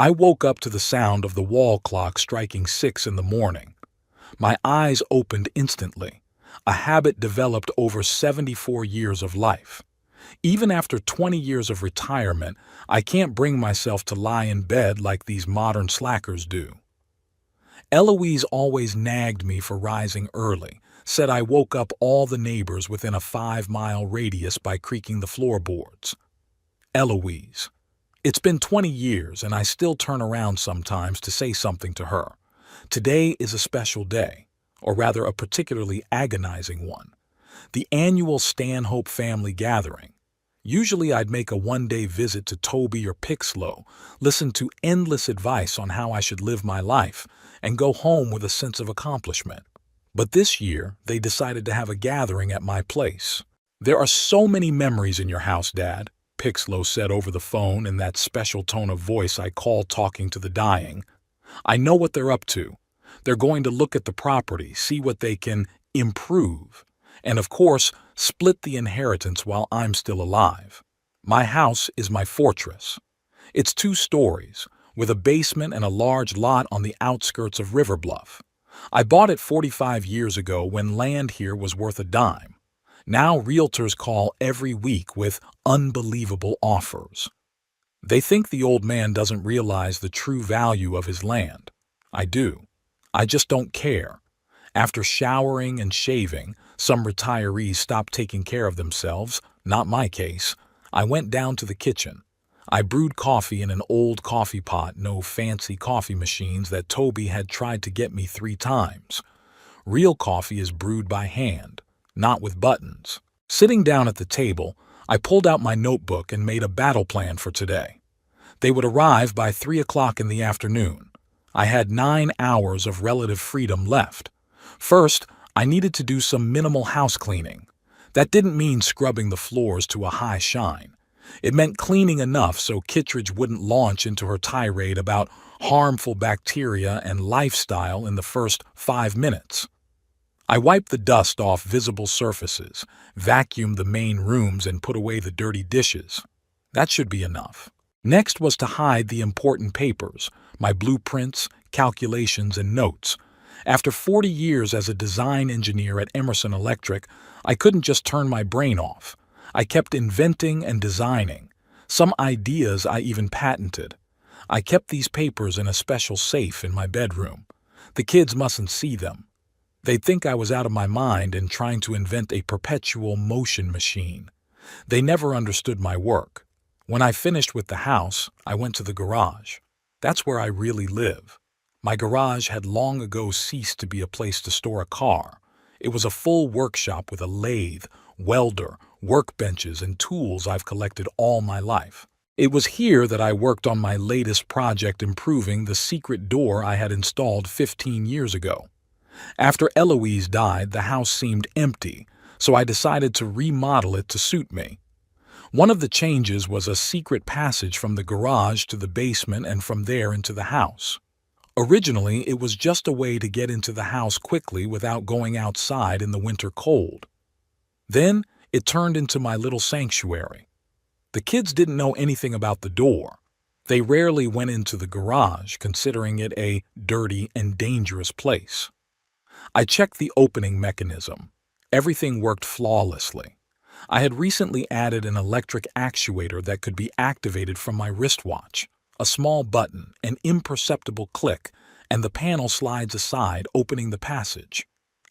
I woke up to the sound of the wall clock striking 6 in the morning. My eyes opened instantly, a habit developed over 74 years of life. Even after 20 years of retirement, I can't bring myself to lie in bed like these modern slackers do. Eloise always nagged me for rising early, said I woke up all the neighbors within a 5-mile radius by creaking the floorboards. Eloise. It's been 20 years and I still turn around sometimes to say something to her. Today is a special day, or rather a particularly agonizing one. The annual Stanhope family gathering. Usually I'd make a one-day visit to Toby or Pixlow, listen to endless advice on how I should live my life, and go home with a sense of accomplishment. But this year, they decided to have a gathering at my place. "There are so many memories in your house, Dad," Pixlow said over the phone in that special tone of voice I call talking to the dying. "I know what they're up to. They're going to look at the property, see what they can improve, and of course, split the inheritance while I'm still alive. My house is my fortress. It's 2 stories, with a basement and a large lot on the outskirts of River Bluff. I bought it 45 years ago when land here was worth a dime. Now realtors call every week with unbelievable offers. They think the old man doesn't realize the true value of his land. I do. I just don't care. After showering and shaving, some retirees stopped taking care of themselves, not my case. I went down to the kitchen. I brewed coffee in an old coffee pot, no fancy coffee machines that Toby had tried to get me 3 times. Real coffee is brewed by hand, not with buttons. Sitting down at the table, I pulled out my notebook and made a battle plan for today. They would arrive by 3 o'clock in the afternoon. I had 9 hours of relative freedom left. First, I needed to do some minimal house cleaning. That didn't mean scrubbing the floors to a high shine. It meant cleaning enough so Kittredge wouldn't launch into her tirade about harmful bacteria and lifestyle in the first 5 minutes. I wiped the dust off visible surfaces, vacuumed the main rooms, and put away the dirty dishes. That should be enough. Next was to hide the important papers, my blueprints, calculations, and notes. After 40 years as a design engineer at Emerson Electric, I couldn't just turn my brain off. I kept inventing and designing. Some ideas I even patented. I kept these papers in a special safe in my bedroom. The kids mustn't see them. They'd think I was out of my mind and trying to invent a perpetual motion machine. They never understood my work. When I finished with the house, I went to the garage. That's where I really live. My garage had long ago ceased to be a place to store a car. It was a full workshop with a lathe, welder, workbenches, and tools I've collected all my life. It was here that I worked on my latest project, improving the secret door I had installed 15 years ago. After Eloise died, the house seemed empty, so I decided to remodel it to suit me. One of the changes was a secret passage from the garage to the basement and from there into the house. Originally, it was just a way to get into the house quickly without going outside in the winter cold. Then, it turned into my little sanctuary. The kids didn't know anything about the door. They rarely went into the garage, considering it a dirty and dangerous place. I checked the opening mechanism. Everything worked flawlessly. I had recently added an electric actuator that could be activated from my wristwatch. A small button, an imperceptible click, and the panel slides aside, opening the passage.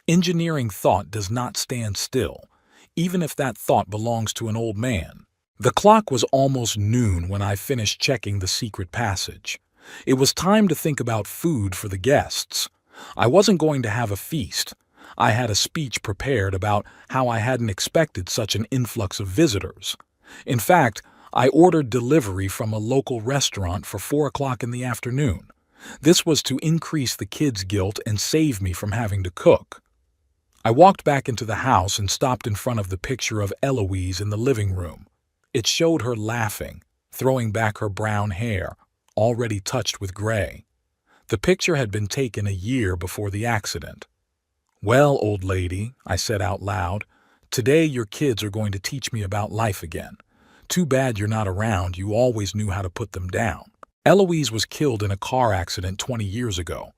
Engineering thought does not stand still, even if that thought belongs to an old man. The clock was almost noon when I finished checking the secret passage. It was time to think about food for the guests. I wasn't going to have a feast. I had a speech prepared about how I hadn't expected such an influx of visitors. In fact, I ordered delivery from a local restaurant for 4 o'clock in the afternoon. This was to increase the kids' guilt and save me from having to cook. I walked back into the house and stopped in front of the picture of Eloise in the living room. It showed her laughing, throwing back her brown hair, already touched with gray. The picture had been taken a year before the accident. "Well, old lady," I said out loud, "today your kids are going to teach me about life again. Too bad you're not around, you always knew how to put them down." Eloise was killed in a car accident 20 years ago.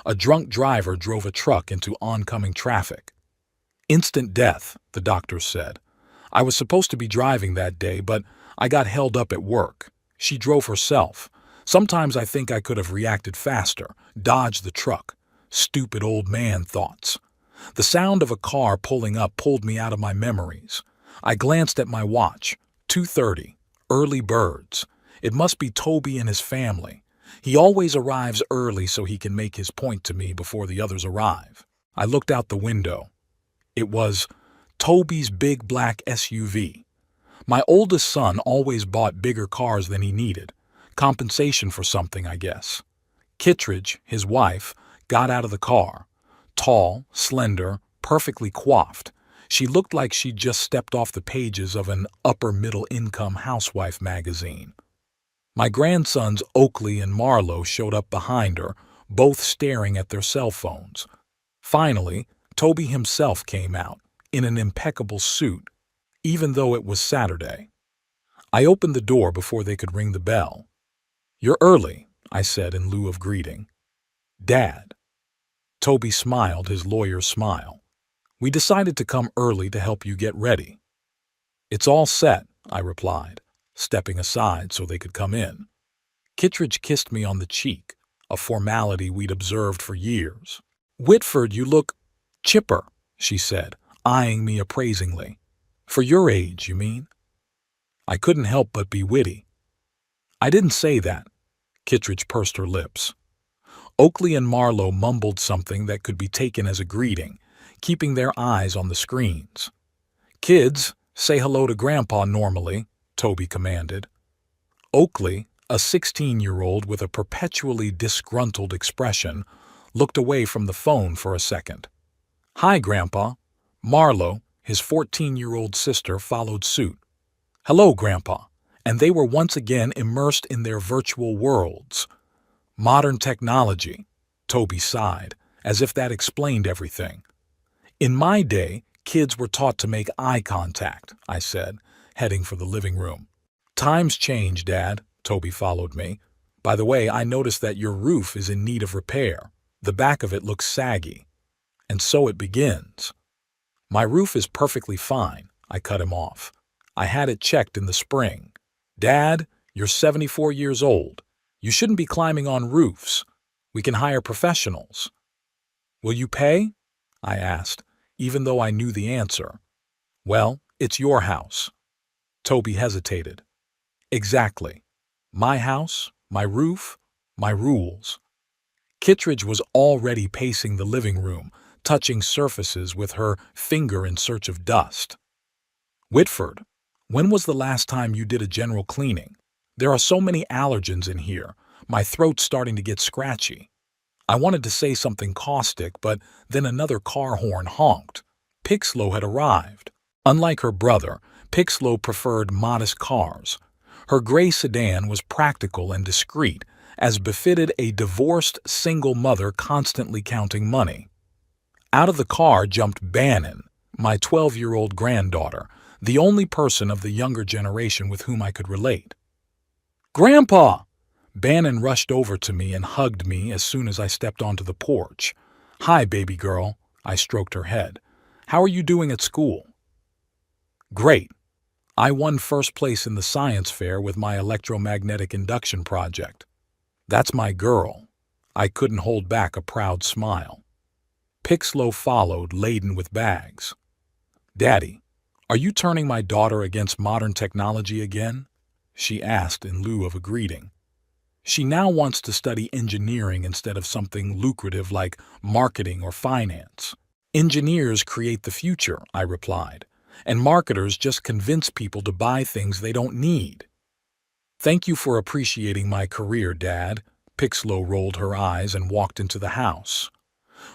A drunk driver drove a truck into oncoming traffic. Instant death, the doctors said. I was supposed to be driving that day, but I got held up at work. She drove herself. Sometimes I think I could have reacted faster, dodged the truck. Stupid old man thoughts. The sound of a car pulling up pulled me out of my memories. I glanced at my watch. 2:30. Early birds. It must be Toby and his family. He always arrives early so he can make his point to me before the others arrive. I looked out the window. It was Toby's big black SUV. My oldest son always bought bigger cars than he needed. Compensation for something, I guess. Kittredge, his wife, got out of the car. Tall, slender, perfectly coiffed. She looked like she'd just stepped off the pages of an upper-middle-income housewife magazine. My grandsons Oakley and Marlowe showed up behind her, both staring at their cell phones. Finally, Toby himself came out, in an impeccable suit, even though it was Saturday. I opened the door before they could ring the bell. "You're early," I said in lieu of greeting. "Dad." Toby smiled his lawyer's smile. "We decided to come early to help you get ready." "It's all set," I replied, stepping aside so they could come in. Kittredge kissed me on the cheek, a formality we'd observed for years. "Whitford, you look chipper," she said, eyeing me appraisingly. "For your age, you mean?" I couldn't help but be witty. "I didn't say that." Kittredge pursed her lips. Oakley and Marlowe mumbled something that could be taken as a greeting, keeping their eyes on the screens. "Kids, say hello to Grandpa normally," Toby commanded. Oakley, a 16-year-old with a perpetually disgruntled expression, looked away from the phone for a second. "Hi, Grandpa." Marlowe, his 14-year-old sister, followed suit. "Hello, Grandpa." And they were once again immersed in their virtual worlds. Modern technology, Toby sighed, as if that explained everything. "In my day, kids were taught to make eye contact," I said, heading for the living room. "Times change, Dad," Toby followed me. "By the way, I noticed that your roof is in need of repair. The back of it looks saggy." And so it begins. "My roof is perfectly fine," I cut him off. "I had it checked in the spring." "Dad, you're 74 years old. You shouldn't be climbing on roofs. We can hire professionals." "Will you pay?" I asked, even though I knew the answer. "Well, it's your house." Toby hesitated. "Exactly. My house, my roof, my rules." Kittredge was already pacing the living room, touching surfaces with her finger in search of dust. "Whitford, when was the last time you did a general cleaning? There are so many allergens in here. My throat's starting to get scratchy." I wanted to say something caustic, but then another car horn honked. Pixlow had arrived. Unlike her brother, Pixlow preferred modest cars. Her gray sedan was practical and discreet, as befitted a divorced single mother constantly counting money. Out of the car jumped Bannon, my 12-year-old granddaughter, the only person of the younger generation with whom I could relate. "Grandpa!" Bannon rushed over to me and hugged me as soon as I stepped onto the porch. "Hi, baby girl," I stroked her head. "How are you doing at school?" "Great. I won first place in the science fair with my electromagnetic induction project." "That's my girl." I couldn't hold back a proud smile. Pixlow followed, laden with bags. "Daddy, are you turning my daughter against modern technology again?" she asked in lieu of a greeting. "She now wants to study engineering instead of something lucrative like marketing or finance." "Engineers create the future," I replied, "and marketers just convince people to buy things they don't need." "Thank you for appreciating my career, Dad." Pixlow rolled her eyes and walked into the house.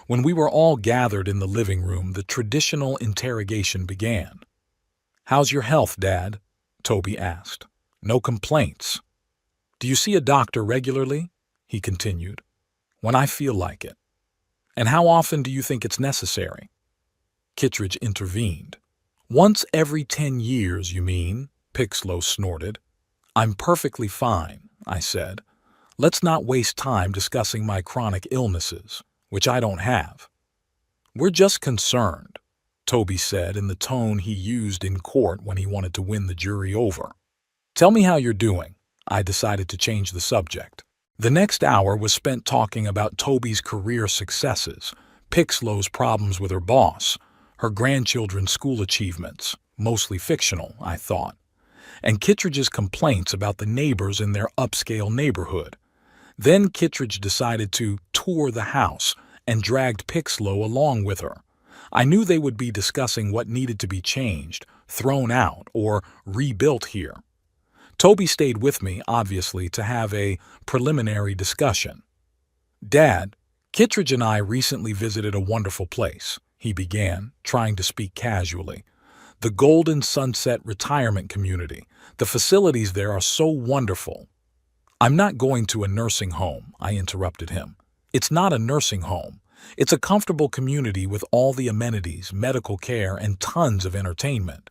When we were all gathered in the living room, the traditional interrogation began. "How's your health, Dad?" Toby asked. "No complaints." "Do you see a doctor regularly?" he continued. "When I feel like it." "And how often do you think it's necessary?" Kittredge intervened. "Once every 10 years, you mean?" Pixlow snorted. "I'm perfectly fine," I said. Let's not waste time discussing my chronic illnesses, which I don't have. We're just concerned, Toby said in the tone he used in court when he wanted to win the jury over. Tell me how you're doing. I decided to change the subject. The next hour was spent talking about Toby's career successes, Pixlow's problems with her boss, her grandchildren's school achievements, mostly fictional, I thought, and Kittredge's complaints about the neighbors in their upscale neighborhood. Then Kittredge decided to tour the house and dragged Pixlow along with her. I knew they would be discussing what needed to be changed, thrown out, or rebuilt here. Toby stayed with me, obviously, to have a preliminary discussion. Dad, Kittredge and I recently visited a wonderful place, he began, trying to speak casually. The Golden Sunset Retirement Community. The facilities there are so wonderful. I'm not going to a nursing home, I interrupted him. It's not a nursing home. It's a comfortable community with all the amenities, medical care, and tons of entertainment.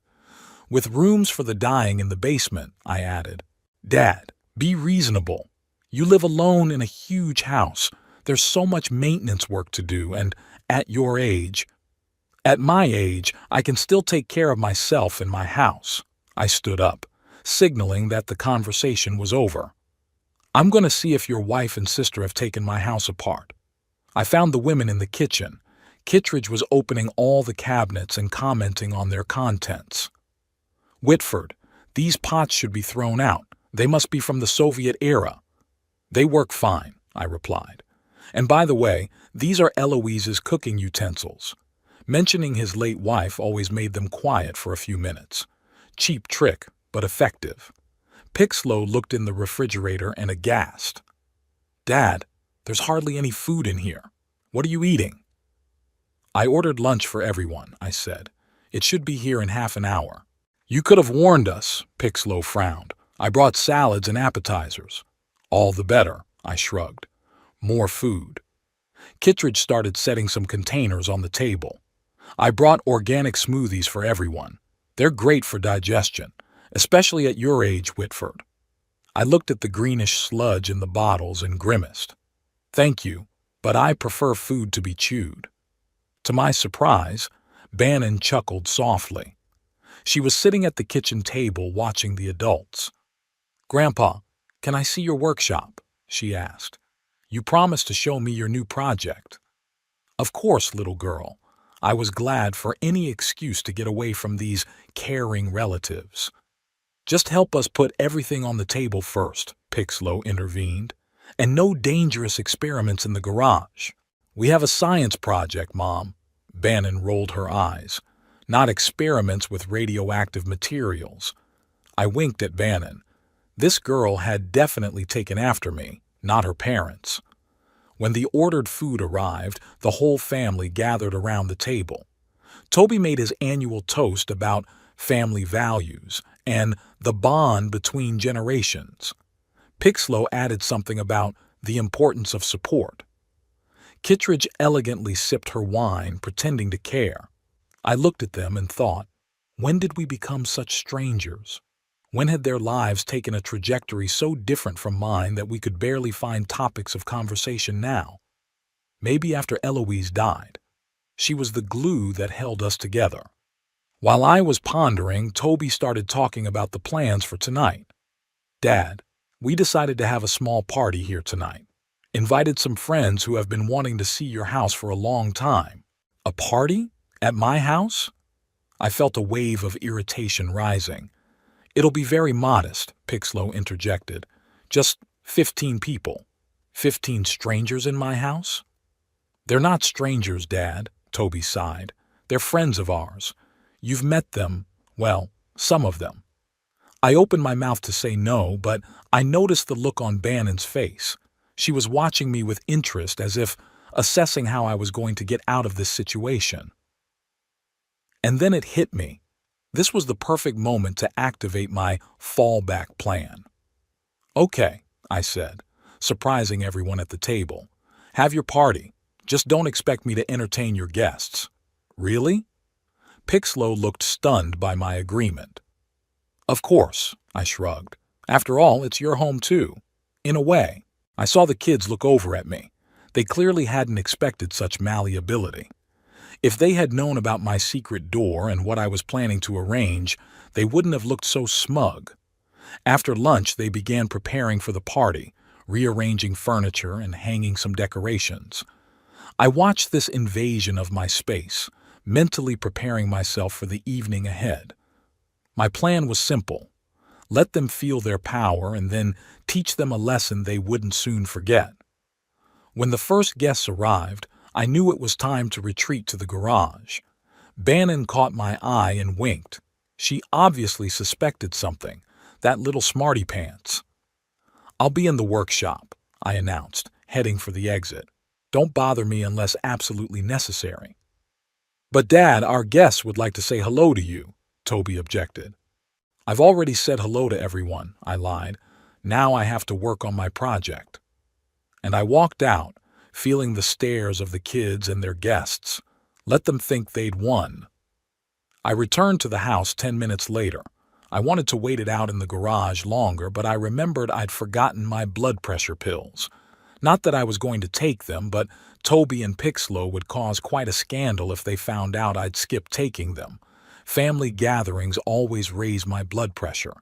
With rooms for the dying in the basement, I added. Dad, be reasonable. You live alone in a huge house. There's so much maintenance work to do, and at your age... At my age, I can still take care of myself in my house. I stood up, signaling that the conversation was over. I'm going to see if your wife and sister have taken my house apart. I found the women in the kitchen. Kittredge was opening all the cabinets and commenting on their contents. Whitford, these pots should be thrown out. They must be from the Soviet era. They work fine, I replied. And by the way, these are Eloise's cooking utensils. Mentioning his late wife always made them quiet for a few minutes. Cheap trick, but effective. Pixlow looked in the refrigerator and aghast. Dad, there's hardly any food in here. What are you eating? I ordered lunch for everyone, I said. It should be here in half an hour. You could have warned us, Pixlow frowned. I brought salads and appetizers. All the better, I shrugged. More food. Kittredge started setting some containers on the table. I brought organic smoothies for everyone. They're great for digestion, especially at your age, Whitford. I looked at the greenish sludge in the bottles and grimaced. Thank you, but I prefer food to be chewed. To my surprise, Bannon chuckled softly. She was sitting at the kitchen table watching the adults. Grandpa, can I see your workshop? She asked. You promised to show me your new project. Of course, little girl. I was glad for any excuse to get away from these caring relatives. Just help us put everything on the table first, Pixlow intervened. And no dangerous experiments in the garage. We have a science project, Mom. Bannon rolled her eyes. Not experiments with radioactive materials. I winked at Bannon. This girl had definitely taken after me, not her parents. When the ordered food arrived, the whole family gathered around the table. Toby made his annual toast about family values and the bond between generations. Pixlow added something about the importance of support. Kittredge elegantly sipped her wine, pretending to care. I looked at them and thought, when did we become such strangers? When had their lives taken a trajectory so different from mine that we could barely find topics of conversation now? Maybe after Eloise died. She was the glue that held us together. While I was pondering, Toby started talking about the plans for tonight. Dad, we decided to have a small party here tonight. Invited some friends who have been wanting to see your house for a long time. A party? At my house? I felt a wave of irritation rising. It'll be very modest, Pixlow interjected. Just 15 people. 15 strangers in my house? They're not strangers, Dad, Toby sighed. They're friends of ours. You've met them, well, some of them. I opened my mouth to say no, but I noticed the look on Bannon's face. She was watching me with interest, as if assessing how I was going to get out of this situation. And then it hit me. This was the perfect moment to activate my fallback plan. Okay, I said, surprising everyone at the table. Have your party. Just don't expect me to entertain your guests. Really? Pixlow looked stunned by my agreement. Of course, I shrugged. After all, it's your home too. In a way. I saw the kids look over at me. They clearly hadn't expected such malleability. If they had known about my secret door and what I was planning to arrange, they wouldn't have looked so smug. After lunch, they began preparing for the party, rearranging furniture and hanging some decorations. I watched this invasion of my space, mentally preparing myself for the evening ahead. My plan was simple. Let them feel their power and then teach them a lesson they wouldn't soon forget. When the first guests arrived, I knew it was time to retreat to the garage. Bannon caught my eye and winked. She obviously suspected something, that little smarty pants. "I'll be in the workshop," I announced, heading for the exit. "Don't bother me unless absolutely necessary." "But Dad, our guests would like to say hello to you," Toby objected. "I've already said hello to everyone," I lied. "Now I have to work on my project." And I walked out, feeling the stares of the kids and their guests. Let them think they'd won. I returned to the house 10 minutes later. I wanted to wait it out in the garage longer, but I remembered I'd forgotten my blood pressure pills. Not that I was going to take them, but Toby and Pixlow would cause quite a scandal if they found out I'd skipped taking them. Family gatherings always raise my blood pressure.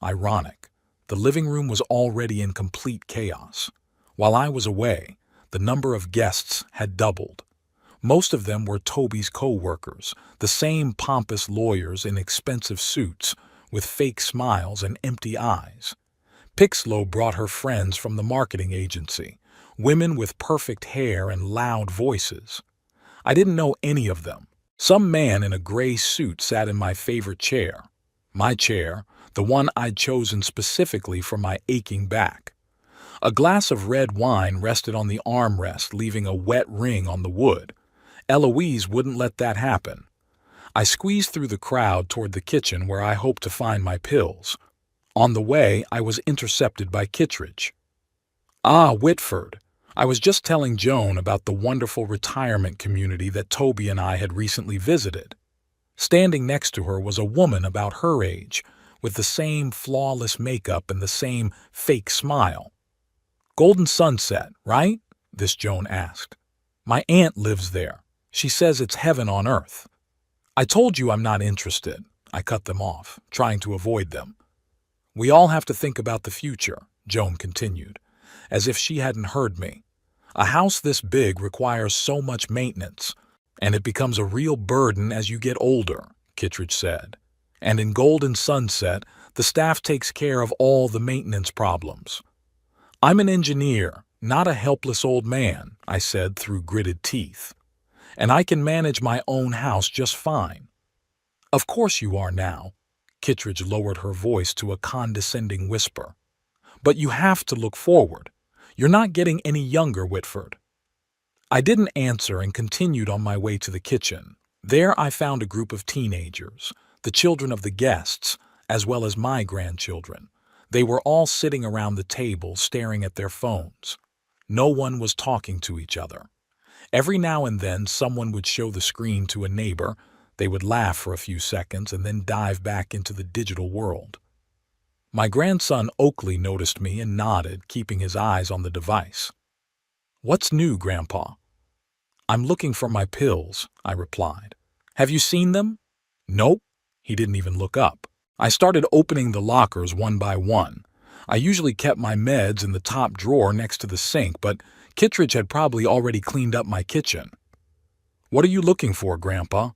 Ironic. The living room was already in complete chaos. While I was away, the number of guests had doubled. Most of them were Toby's co-workers, the same pompous lawyers in expensive suits, with fake smiles and empty eyes. Pixlow brought her friends from the marketing agency, women with perfect hair and loud voices. I didn't know any of them. Some man in a gray suit sat in my favorite chair. My chair, the one I'd chosen specifically for my aching back. A glass of red wine rested on the armrest, leaving a wet ring on the wood. Eloise wouldn't let that happen. I squeezed through the crowd toward the kitchen where I hoped to find my pills. On the way, I was intercepted by Kittredge. "Ah, Whitford. I was just telling Joan about the wonderful retirement community that Toby and I had recently visited." Standing next to her was a woman about her age, with the same flawless makeup and the same fake smile. "Golden Sunset, right?" this Joan asked. "My aunt lives there. She says it's heaven on earth." "I told you I'm not interested." I cut them off, trying to avoid them. "We all have to think about the future," Joan continued, as if she hadn't heard me. "A house this big requires so much maintenance, and it becomes a real burden as you get older," Kittredge said. "And in Golden Sunset, the staff takes care of all the maintenance problems." "I'm an engineer, not a helpless old man," I said through gritted teeth. "And I can manage my own house just fine." "Of course you are now." Kittredge lowered her voice to a condescending whisper. "But you have to look forward. You're not getting any younger, Whitford." I didn't answer and continued on my way to the kitchen. There I found a group of teenagers, the children of the guests, as well as my grandchildren. They were all sitting around the table staring at their phones. No one was talking to each other. Every now and then someone would show the screen to a neighbor. They would laugh for a few seconds and then dive back into the digital world. My grandson Oakley noticed me and nodded, keeping his eyes on the device. "What's new, Grandpa?" "I'm looking for my pills," I replied. "Have you seen them?" "Nope." He didn't even look up. I started opening the lockers one by one. I usually kept my meds in the top drawer next to the sink, but Kittredge had probably already cleaned up my kitchen. "What are you looking for, Grandpa?"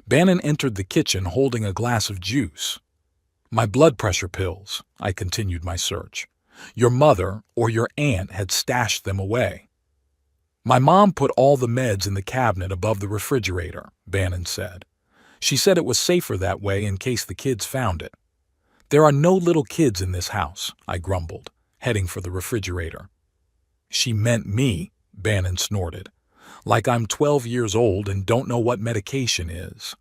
Bannon entered the kitchen holding a glass of juice. "My blood pressure pills," I continued my search. "Your mother or your aunt had stashed them away." "My mom put all the meds in the cabinet above the refrigerator," Bannon said. "She said it was safer that way in case the kids found it." "There are no little kids in this house," I grumbled, heading for the refrigerator. "She meant me," Bannon snorted. "Like I'm 12 years old and don't know what medication is."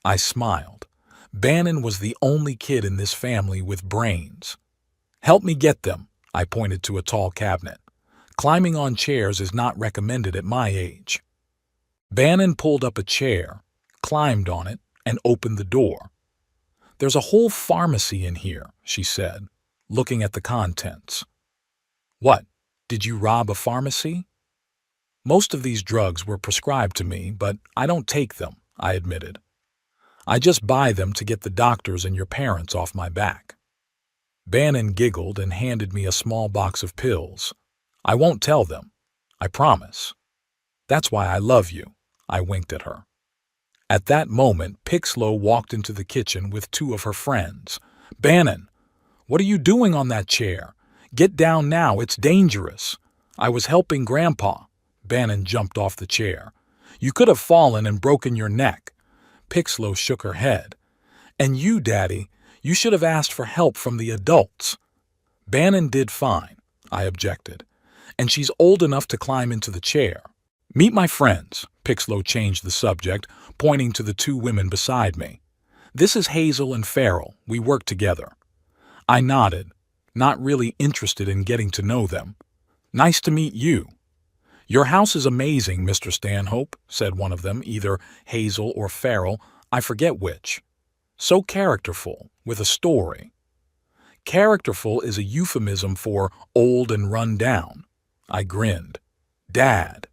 I smiled. Bannon was the only kid in this family with brains. "Help me get them," I pointed to a tall cabinet. "Climbing on chairs is not recommended at my age." Bannon pulled up a chair, climbed on it, and opened the door. "There's a whole pharmacy in here," she said, looking at the contents. "What, Did you rob a pharmacy? Most of these drugs were prescribed to me, but I don't take them, I admitted. I just buy them to get the doctors and your parents off my back. Bannon giggled and handed me a small box of pills. I won't tell them. I promise. That's why I love you. I winked at her. At that moment, Pixlow walked into the kitchen with two of her friends. Bannon, what are you doing on that chair? Get down now, it's dangerous. I was helping Grandpa. Bannon jumped off the chair. You could have fallen and broken your neck. Pixlow shook her head. And you, Daddy, you should have asked for help from the adults. Bannon did fine, I objected. And she's old enough to climb into the chair. Meet my friends, Pixlow changed the subject, pointing to the two women beside me. This is Hazel and Farrell. We work together. I nodded, not really interested in getting to know them. Nice to meet you. Your house is amazing, Mr. Stanhope, said one of them, either Hazel or Farrell, I forget which. So characterful, with a story. Characterful is a euphemism for old and run down. I grinned. Dad.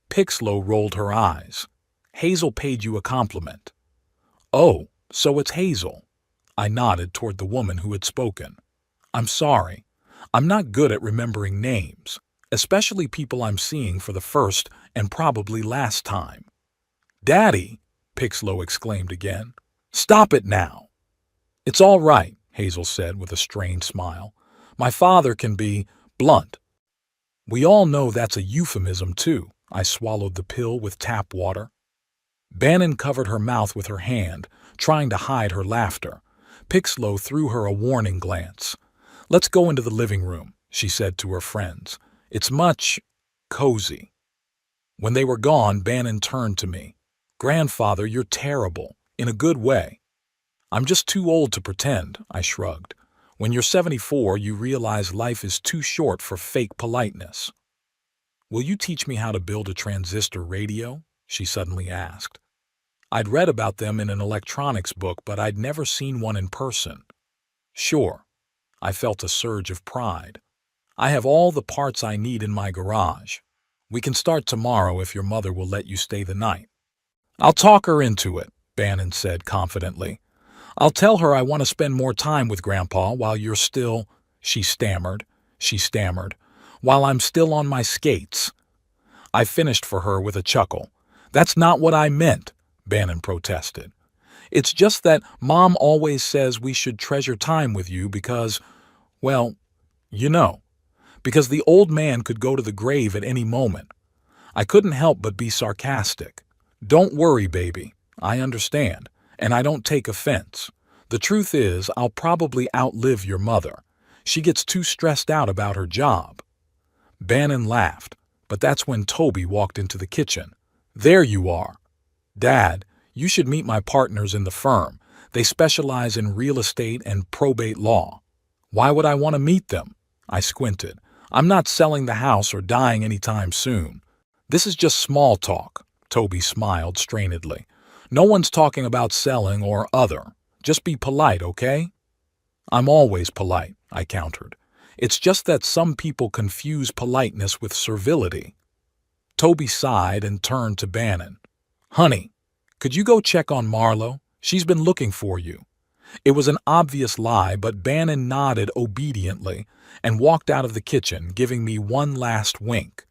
Pixlow rolled her eyes. Hazel paid you a compliment. Oh, so it's Hazel. I nodded toward the woman who had spoken. I'm sorry. I'm not good at remembering names, especially people I'm seeing for the first and probably last time. Daddy, Pixlow exclaimed again. Stop it now. It's all right, Hazel said with a strained smile. My father can be blunt. We all know that's a euphemism, too. I swallowed the pill with tap water. Bannon covered her mouth with her hand, trying to hide her laughter. Pixlow threw her a warning glance. Let's go into the living room, she said to her friends. It's much cozy. When they were gone, Bannon turned to me. Grandfather, you're terrible, in a good way. I'm just too old to pretend, I shrugged. When you're 74, you realize life is too short for fake politeness. Will you teach me how to build a transistor radio? She suddenly asked. I'd read about them in an electronics book, but I'd never seen one in person. Sure. I felt a surge of pride. I have all the parts I need in my garage. We can start tomorrow if your mother will let you stay the night. I'll talk her into it, Bannon said confidently. I'll tell her I want to spend more time with Grandpa while you're still, she stammered, while I'm still on my skates. I finished for her with a chuckle. That's not what I meant, Bannon protested. It's just that Mom always says we should treasure time with you because, well, you know, because the old man could go to the grave at any moment. I couldn't help but be sarcastic. Don't worry, baby. I understand, and I don't take offense. The truth is, I'll probably outlive your mother. She gets too stressed out about her job. Bannon laughed, but that's when Toby walked into the kitchen. There you are. Dad, you should meet my partners in the firm. They specialize in real estate and probate law. Why would I want to meet them? I squinted. I'm not selling the house or dying anytime soon. This is just small talk. Toby smiled strainedly. No one's talking about selling or other. Just be polite, okay? I'm always polite, I countered. It's just that some people confuse politeness with servility. Toby sighed and turned to Bannon. Honey, could you go check on Marlo? She's been looking for you. It was an obvious lie, but Bannon nodded obediently and walked out of the kitchen, giving me one last wink.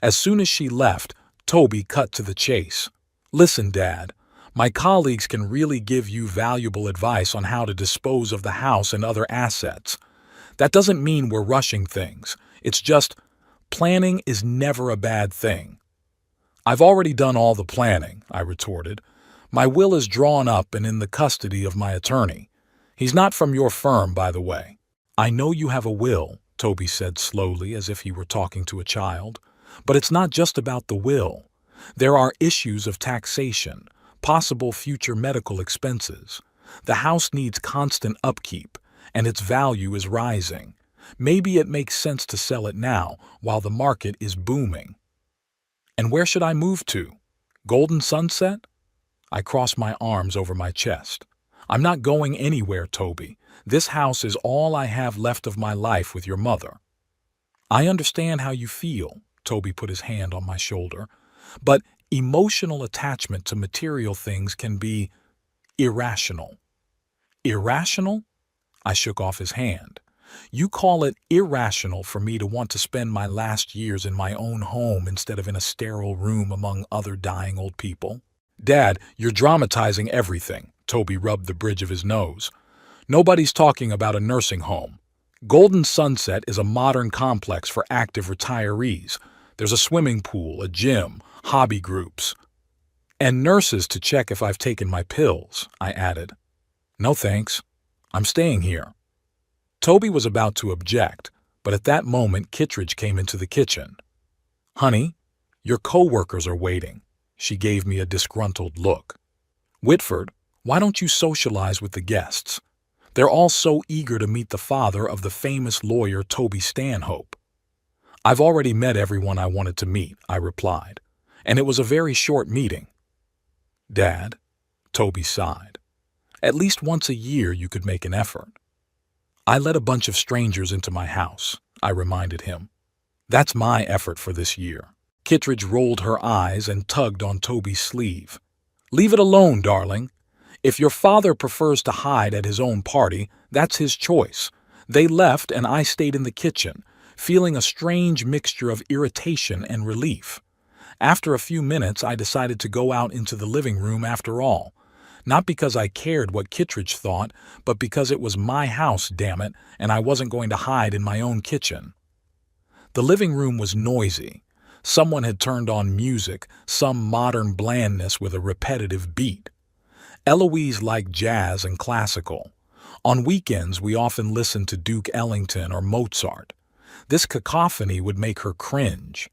As soon as she left, Toby cut to the chase. Listen, Dad, my colleagues can really give you valuable advice on how to dispose of the house and other assets. That doesn't mean we're rushing things. It's just, planning is never a bad thing. I've already done all the planning, I retorted. My will is drawn up and in the custody of my attorney. He's not from your firm, by the way. I know you have a will, Toby said slowly as if he were talking to a child. But it's not just about the will. There are issues of taxation, possible future medical expenses. The house needs constant upkeep, and its value is rising. Maybe it makes sense to sell it now while the market is booming. And where should I move to? Golden Sunset? I crossed my arms over my chest. I'm not going anywhere, Toby. This house is all I have left of my life with your mother. I understand how you feel, Toby put his hand on my shoulder, but emotional attachment to material things can be irrational. Irrational? I shook off his hand. You call it irrational for me to want to spend my last years in my own home instead of in a sterile room among other dying old people? Dad, you're dramatizing everything, Toby rubbed the bridge of his nose. Nobody's talking about a nursing home. Golden Sunset is a modern complex for active retirees. There's a swimming pool, a gym, hobby groups. And nurses to check if I've taken my pills, I added. No thanks. I'm staying here. Toby was about to object, but at that moment Kittredge came into the kitchen. Honey, your co-workers are waiting. She gave me a disgruntled look. Whitford, why don't you socialize with the guests? They're all so eager to meet the father of the famous lawyer Toby Stanhope. I've already met everyone I wanted to meet, I replied, and it was a very short meeting. Dad, Toby sighed. At least once a year you could make an effort. I let a bunch of strangers into my house, I reminded him. That's my effort for this year. Kittredge rolled her eyes and tugged on Toby's sleeve. Leave it alone, darling. If your father prefers to hide at his own party, that's his choice. They left and I stayed in the kitchen, feeling a strange mixture of irritation and relief. After a few minutes, I decided to go out into the living room after all. Not because I cared what Kittredge thought, but because it was my house, damn it, and I wasn't going to hide in my own kitchen. The living room was noisy. Someone had turned on music, some modern blandness with a repetitive beat. Eloise liked jazz and classical. On weekends, we often listened to Duke Ellington or Mozart. This cacophony would make her cringe.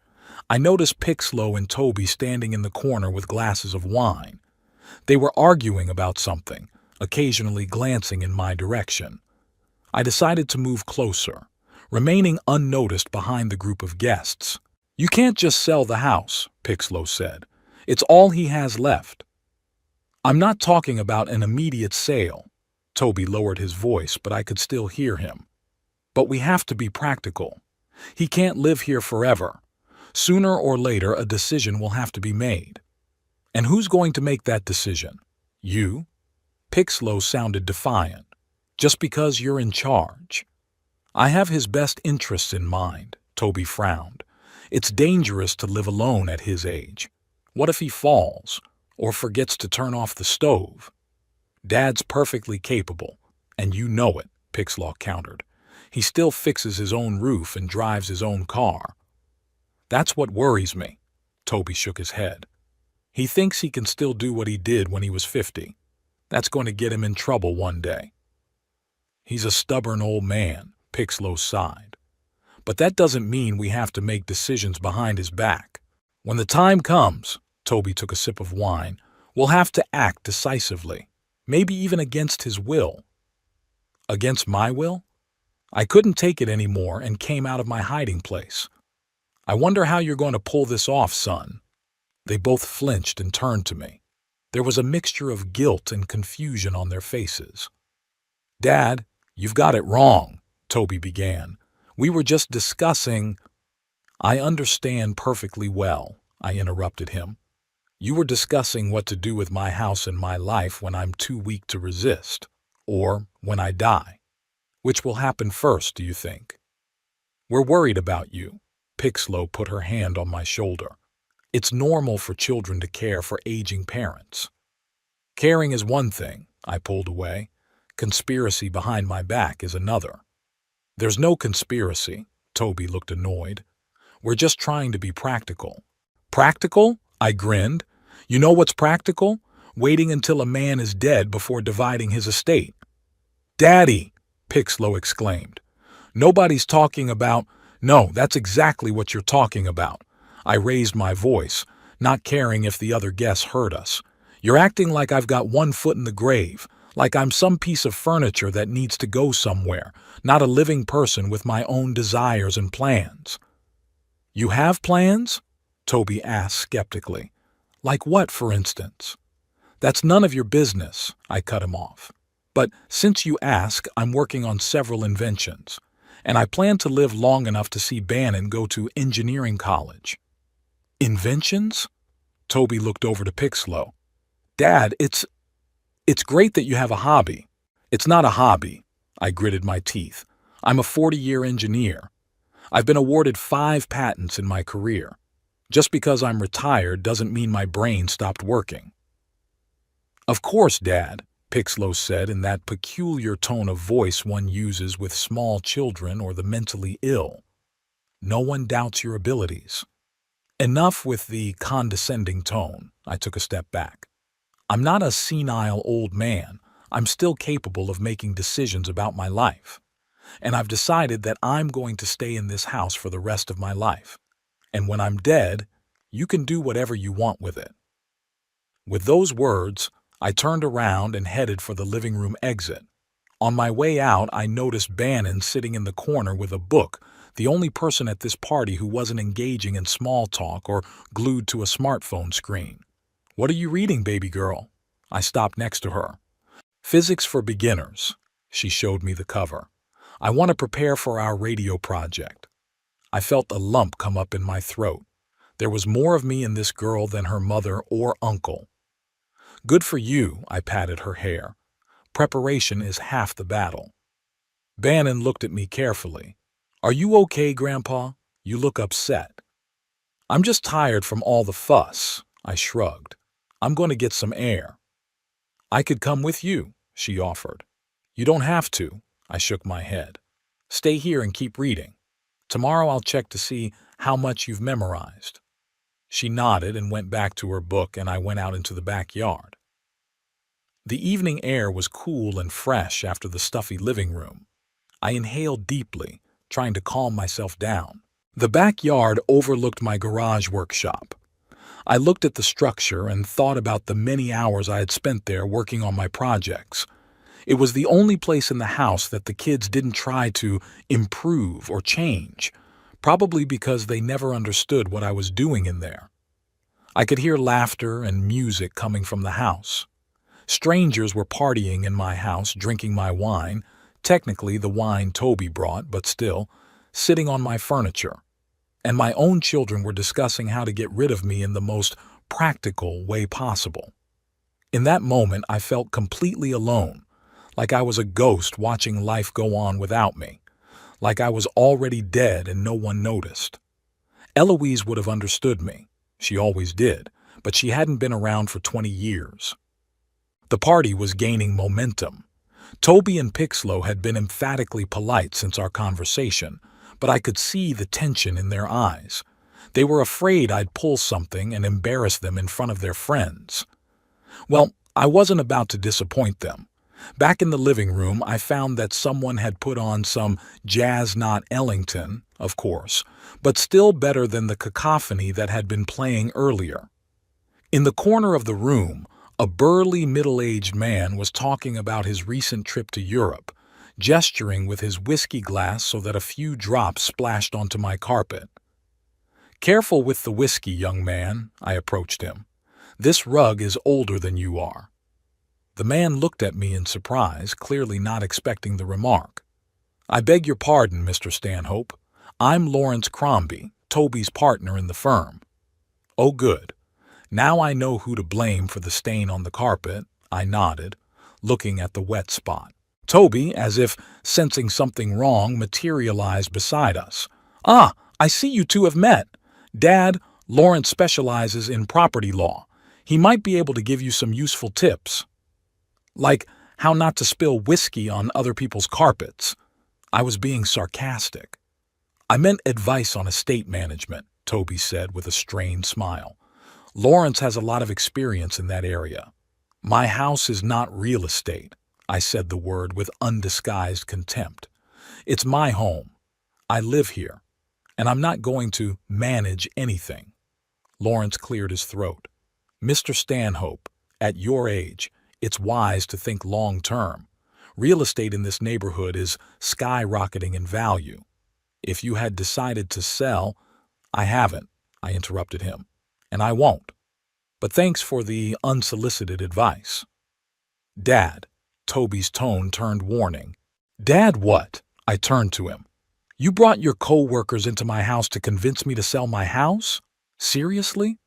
I noticed Pixlow and Toby standing in the corner with glasses of wine. They were arguing about something, occasionally glancing in my direction. I decided to move closer, remaining unnoticed behind the group of guests. You can't just sell the house, Pixlow said. It's all he has left. I'm not talking about an immediate sale. Toby lowered his voice, but I could still hear him. But we have to be practical. He can't live here forever. Sooner or later, a decision will have to be made. And who's going to make that decision? You? Pixlow sounded defiant. Just because you're in charge. I have his best interests in mind, Toby frowned. It's dangerous to live alone at his age. What if he falls, or forgets to turn off the stove? Dad's perfectly capable, and you know it, Pixlow countered. He still fixes his own roof and drives his own car. That's what worries me, Toby shook his head. He thinks he can still do what he did when he was 50. That's going to get him in trouble one day. He's a stubborn old man, Pixlow sighed. But that doesn't mean we have to make decisions behind his back. When the time comes, Toby took a sip of wine, we'll have to act decisively, maybe even against his will. Against my will? I couldn't take it anymore and came out of my hiding place. I wonder how you're going to pull this off, son. They both flinched and turned to me. There was a mixture of guilt and confusion on their faces. Dad, you've got it wrong, Toby began. We were just discussing— I understand perfectly well, I interrupted him. You were discussing what to do with my house and my life when I'm too weak to resist, or when I die. Which will happen first, do you think? We're worried about you. Pixlow put her hand on my shoulder. It's normal for children to care for aging parents. Caring is one thing, I pulled away. Conspiracy behind my back is another. There's no conspiracy, Toby looked annoyed. We're just trying to be practical. Practical? I grinned. You know what's practical? Waiting until a man is dead before dividing his estate. Daddy, Pixlow exclaimed. Nobody's talking about— No, that's exactly what you're talking about. I raised my voice, not caring if the other guests heard us. You're acting like I've got one foot in the grave, like I'm some piece of furniture that needs to go somewhere, not a living person with my own desires and plans. You have plans? Toby asked skeptically. Like what, for instance? That's none of your business, I cut him off. But since you ask, I'm working on several inventions. and I plan to live long enough to see Bannon go to engineering college. Inventions? Toby looked over to Pixlow. Dad, it's great that you have a hobby. It's not a hobby. I gritted my teeth. I'm a 40-year engineer. I've been awarded 5 patents in my career. Just because I'm retired doesn't mean my brain stopped working. Of course, Dad, Pixlow said in that peculiar tone of voice one uses with small children or the mentally ill. No one doubts your abilities. Enough with the condescending tone. I took a step back. I'm not a senile old man. I'm still capable of making decisions about my life. And I've decided that I'm going to stay in this house for the rest of my life. And when I'm dead, you can do whatever you want with it. With those words, I turned around and headed for the living room exit. On my way out, I noticed Bannon sitting in the corner with a book, the only person at this party who wasn't engaging in small talk or glued to a smartphone screen. What are you reading, baby girl? I stopped next to her. Physics for Beginners. She showed me the cover. I want to prepare for our radio project. I felt a lump come up in my throat. There was more of me in this girl than her mother or uncle. Good for you, I patted her hair. Preparation is half the battle. Bannon looked at me carefully. Are you okay, Grandpa? You look upset. I'm just tired from all the fuss, I shrugged. I'm going to get some air. I could come with you, she offered. You don't have to, I shook my head. Stay here and keep reading. Tomorrow I'll check to see how much you've memorized. She nodded and went back to her book, and I went out into the backyard. The evening air was cool and fresh after the stuffy living room. I inhaled deeply, trying to calm myself down. The backyard overlooked my garage workshop. I looked at the structure and thought about the many hours I had spent there working on my projects. It was the only place in the house that the kids didn't try to improve or change, probably because they never understood what I was doing in there. I could hear laughter and music coming from the house. Strangers were partying in my house, drinking my wine, technically the wine Toby brought, but still, sitting on my furniture. And my own children were discussing how to get rid of me in the most practical way possible. In that moment, I felt completely alone, like I was a ghost watching life go on without me, like I was already dead and no one noticed. Eloise would have understood me. She always did, but she hadn't been around for 20 years. The party was gaining momentum. Toby and Pixlow had been emphatically polite since our conversation, but I could see the tension in their eyes. They were afraid I'd pull something and embarrass them in front of their friends. Well, I wasn't about to disappoint them. Back in the living room, I found that someone had put on some Jazz Not Ellington, of course, but still better than the cacophony that had been playing earlier. In the corner of the room, a burly middle-aged man was talking about his recent trip to Europe, gesturing with his whiskey glass so that a few drops splashed onto my carpet. Careful with the whiskey, young man, I approached him. This rug is older than you are. The man looked at me in surprise, clearly not expecting the remark. I beg your pardon, Mr. Stanhope. I'm Lawrence Crombie, Toby's partner in the firm. Oh, good. Now I know who to blame for the stain on the carpet, I nodded, looking at the wet spot. Toby, as if sensing something wrong, materialized beside us. Ah, I see you two have met. Dad, Lawrence specializes in property law. He might be able to give you some useful tips. Like how not to spill whiskey on other people's carpets. I was being sarcastic. I meant advice on estate management, Toby said with a strained smile. Lawrence has a lot of experience in that area. My house is not real estate. I said the word with undisguised contempt. It's my home. I live here, and I'm not going to manage anything. Lawrence cleared his throat. Mr. Stanhope, at your age, it's wise to think long-term. Real estate in this neighborhood is skyrocketing in value. If you had decided to sell, I haven't, I interrupted him, and I won't. But thanks for the unsolicited advice. Dad, Toby's tone turned warning. Dad what? I turned to him. You brought your co-workers into my house to convince me to sell my house? Seriously?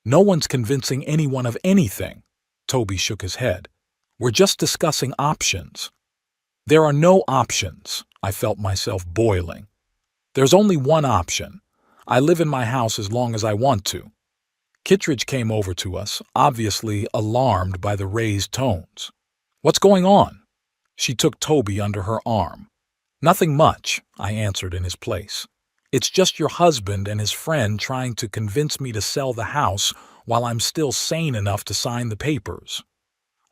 No one's convincing anyone of anything. Toby shook his head. We're just discussing options. There are no options. I felt myself boiling. There's only one option. I live in my house as long as I want to. Kittredge came over to us, obviously alarmed by the raised tones. What's going on? She took Toby under her arm. Nothing much, I answered in his place. It's just your husband and his friend trying to convince me to sell the house while I'm still sane enough to sign the papers.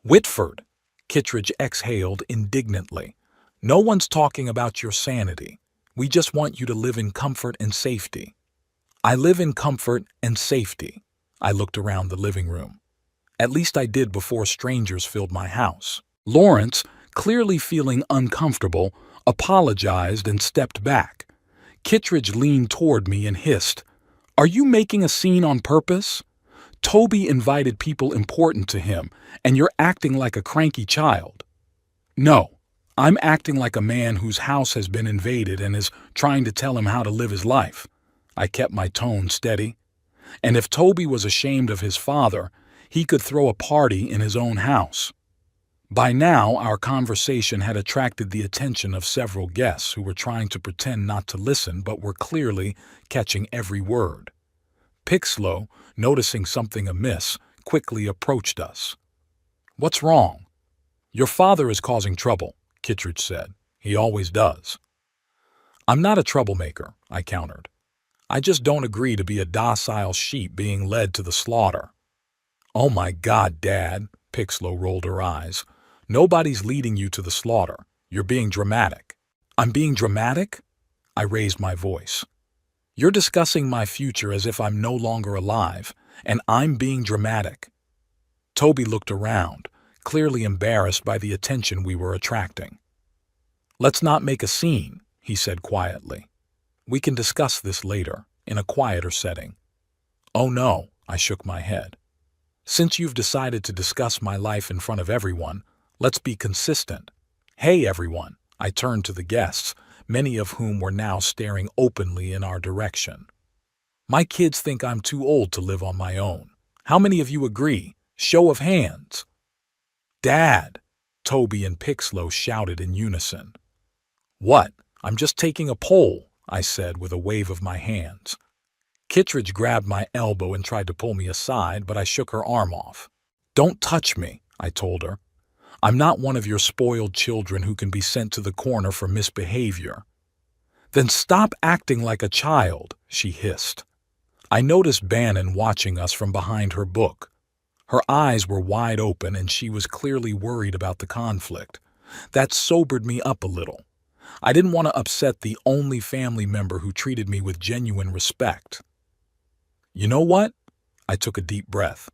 Whitford, Kittredge exhaled indignantly. No one's talking about your sanity. We just want you to live in comfort and safety. I live in comfort and safety. I looked around the living room. At least I did before strangers filled my house. Lawrence, clearly feeling uncomfortable, apologized and stepped back. Kittredge leaned toward me and hissed, "Are you making a scene on purpose? Toby invited people important to him, and you're acting like a cranky child." "No, I'm acting like a man whose house has been invaded and is trying to tell him how to live his life." I kept my tone steady. And if Toby was ashamed of his father, he could throw a party in his own house. By now, our conversation had attracted the attention of several guests who were trying to pretend not to listen but were clearly catching every word. Pixlow, noticing something amiss, quickly approached us. "What's wrong?" "Your father is causing trouble," Kittredge said. "He always does." "I'm not a troublemaker," I countered. "I just don't agree to be a docile sheep being led to the slaughter." "Oh my God, Dad," Pixlow rolled her eyes. "Nobody's leading you to the slaughter. You're being dramatic." "I'm being dramatic?" I raised my voice. "You're discussing my future as if I'm no longer alive, and I'm being dramatic." Toby looked around, clearly embarrassed by the attention we were attracting. "Let's not make a scene," he said quietly. "We can discuss this later, in a quieter setting." "Oh no," I shook my head. "Since you've decided to discuss my life in front of everyone, let's be consistent." "Hey everyone," I turned to the guests, many of whom were now staring openly in our direction. "My kids think I'm too old to live on my own. How many of you agree? Show of hands." "Dad!" Toby and Pixlow shouted in unison. "What? I'm just taking a poll," I said with a wave of my hands. Kittredge grabbed my elbow and tried to pull me aside, but I shook her arm off. "Don't touch me," I told her. "I'm not one of your spoiled children who can be sent to the corner for misbehavior." "Then stop acting like a child," she hissed. I noticed Bannon watching us from behind her book. Her eyes were wide open and she was clearly worried about the conflict. That sobered me up a little. I didn't want to upset the only family member who treated me with genuine respect. "You know what?" I took a deep breath.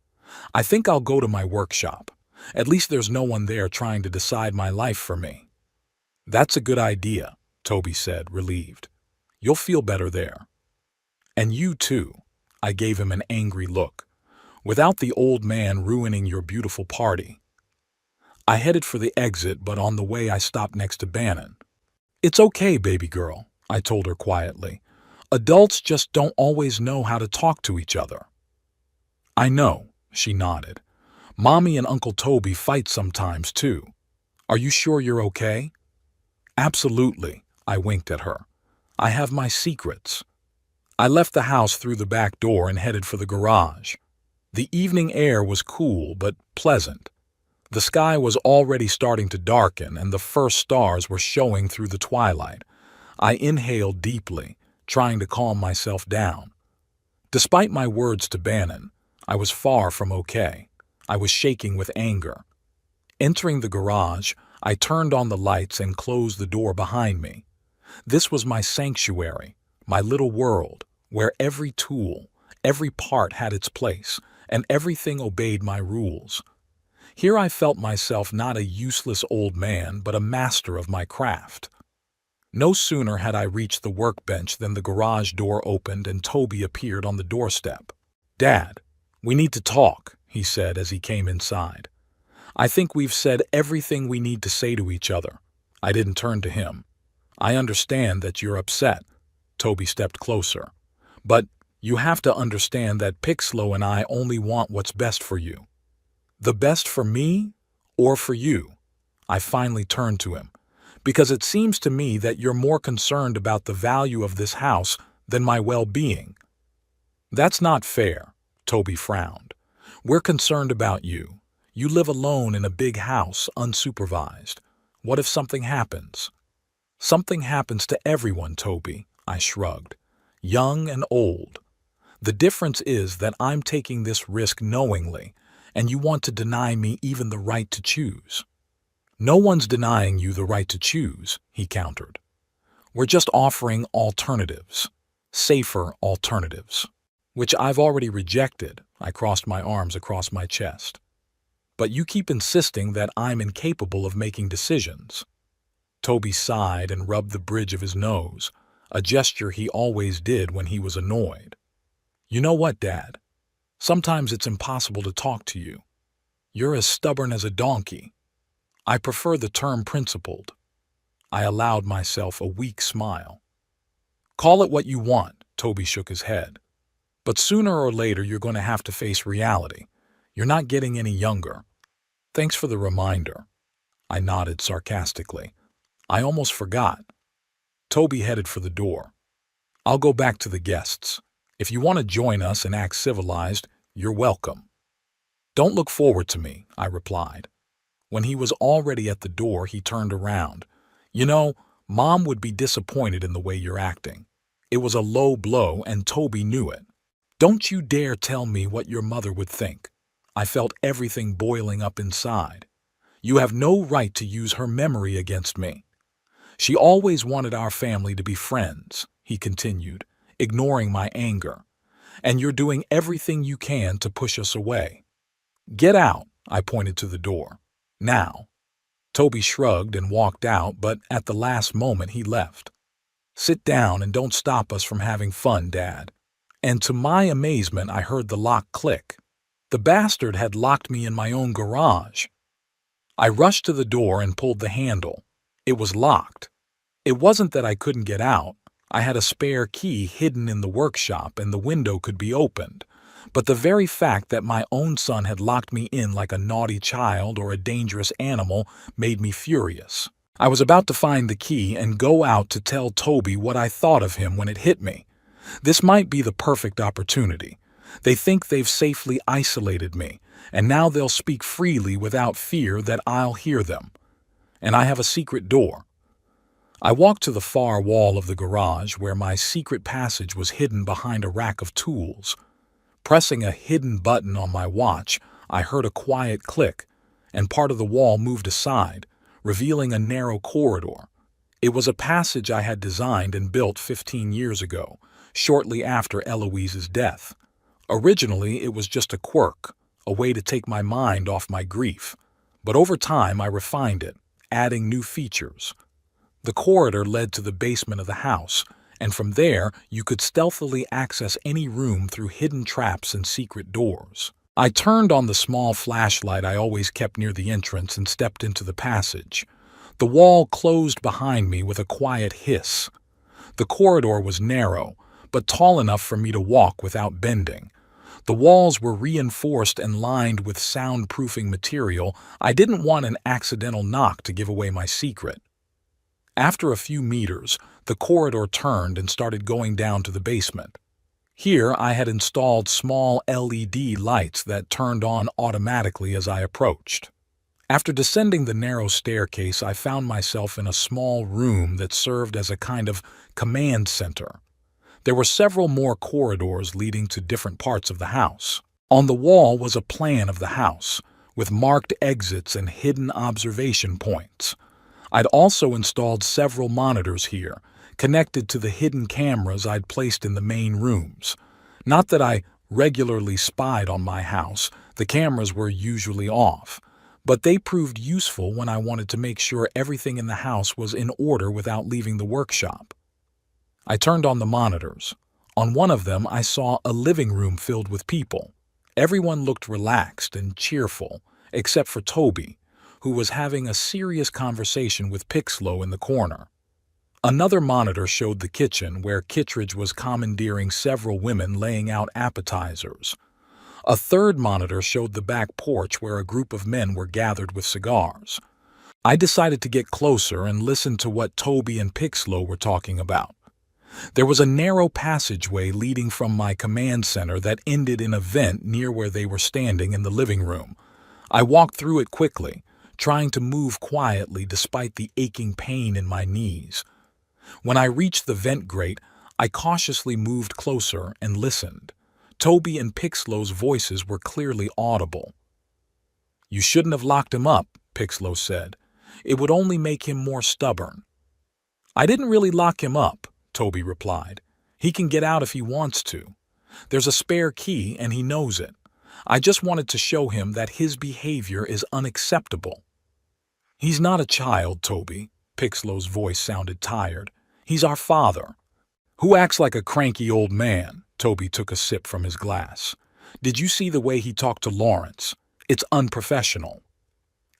"I think I'll go to my workshop. At least there's no one there trying to decide my life for me." "That's a good idea," Toby said, relieved. "You'll feel better there." "And you too." I gave him an angry look. "Without the old man ruining your beautiful party." I headed for the exit, but on the way I stopped next to Bannon. "It's okay, baby girl," I told her quietly. "Adults just don't always know how to talk to each other." "I know," she nodded. "Mommy and Uncle Toby fight sometimes, too. Are you sure you're okay?" "Absolutely," I winked at her. "I have my secrets." I left the house through the back door and headed for the garage. The evening air was cool but pleasant. The sky was already starting to darken and the first stars were showing through the twilight. I inhaled deeply, trying to calm myself down. Despite my words to Bannon, I was far from okay. I was shaking with anger. Entering the garage, I turned on the lights and closed the door behind me. This was my sanctuary, my little world, where every tool, every part had its place, and everything obeyed my rules. Here I felt myself not a useless old man, but a master of my craft. No sooner had I reached the workbench than the garage door opened and Toby appeared on the doorstep. "Dad, we need to talk," he said as he came inside. "I think we've said everything we need to say to each other." I didn't turn to him. I understand that you're upset. Toby stepped closer. But you have to understand that Pixlo and I only want what's best for you. The best for me or for you? I finally turned to him. Because it seems to me that you're more concerned about the value of this house than my well-being. That's not fair, Toby frowned. We're concerned about you. You live alone in a big house, unsupervised. What if something happens? Something happens to everyone, Toby, I shrugged. Young and old. The difference is that I'm taking this risk knowingly, and you want to deny me even the right to choose. No one's denying you the right to choose, he countered. We're just offering alternatives. Safer alternatives. Which I've already rejected, I crossed my arms across my chest. But you keep insisting that I'm incapable of making decisions. Toby sighed and rubbed the bridge of his nose, a gesture he always did when he was annoyed. You know what, Dad? Sometimes it's impossible to talk to you. You're as stubborn as a donkey. I prefer the term principled. I allowed myself a weak smile. Call it what you want, Toby shook his head. But sooner or later you're going to have to face reality. You're not getting any younger. Thanks for the reminder. I nodded sarcastically. I almost forgot. Toby headed for the door. I'll go back to the guests. If you want to join us and act civilized, you're welcome. Don't look forward to me, I replied. When he was already at the door, he turned around. You know, Mom would be disappointed in the way you're acting. It was a low blow, and Toby knew it. Don't you dare tell me what your mother would think. I felt everything boiling up inside. You have no right to use her memory against me. She always wanted our family to be friends, he continued, ignoring my anger. And you're doing everything you can to push us away. Get out, I pointed to the door. Now. Toby shrugged and walked out, but at the last moment he left. Sit down and don't stop us from having fun, Dad. And to my amazement, I heard the lock click. The bastard had locked me in my own garage. I rushed to the door and pulled the handle. It was locked. It wasn't that I couldn't get out. I had a spare key hidden in the workshop and the window could be opened. But the very fact that my own son had locked me in like a naughty child or a dangerous animal made me furious. I was about to find the key and go out to tell Toby what I thought of him when it hit me. This might be the perfect opportunity. They think they've safely isolated me, and now they'll speak freely without fear that I'll hear them. And I have a secret door. I walked to the far wall of the garage where my secret passage was hidden behind a rack of tools. Pressing a hidden button on my watch, I heard a quiet click, and part of the wall moved aside, revealing a narrow corridor. It was a passage I had designed and built 15 years ago, shortly after Eloise's death. Originally, it was just a quirk, a way to take my mind off my grief. But over time, I refined it, adding new features. The corridor led to the basement of the house, and from there, you could stealthily access any room through hidden traps and secret doors. I turned on the small flashlight I always kept near the entrance and stepped into the passage. The wall closed behind me with a quiet hiss. The corridor was narrow, but tall enough for me to walk without bending. The walls were reinforced and lined with soundproofing material. I didn't want an accidental knock to give away my secret. After a few meters, the corridor turned and started going down to the basement. Here I had installed small LED lights that turned on automatically as I approached. After descending the narrow staircase, I found myself in a small room that served as a kind of command center. There were several more corridors leading to different parts of the house. On the wall was a plan of the house, with marked exits and hidden observation points. I'd also installed several monitors here, connected to the hidden cameras I'd placed in the main rooms. Not that I regularly spied on my house, the cameras were usually off, but they proved useful when I wanted to make sure everything in the house was in order without leaving the workshop. I turned on the monitors. On one of them, I saw a living room filled with people. Everyone looked relaxed and cheerful, except for Toby, who was having a serious conversation with Pixlo in the corner. Another monitor showed the kitchen, where Kittredge was commandeering several women laying out appetizers. A third monitor showed the back porch, where a group of men were gathered with cigars. I decided to get closer and listen to what Toby and Pixlow were talking about. There was a narrow passageway leading from my command center that ended in a vent near where they were standing in the living room. I walked through it quickly, trying to move quietly despite the aching pain in my knees. When I reached the vent grate, I cautiously moved closer and listened. Toby and Pixlow's voices were clearly audible. "You shouldn't have locked him up," Pixlow said. "It would only make him more stubborn." "I didn't really lock him up," Toby replied. "He can get out if he wants to. There's a spare key and he knows it. I just wanted to show him that his behavior is unacceptable." "He's not a child, Toby." Pixlow's voice sounded tired. "He's our father." "Who acts like a cranky old man?" Toby took a sip from his glass. "Did you see the way he talked to Lawrence? It's unprofessional."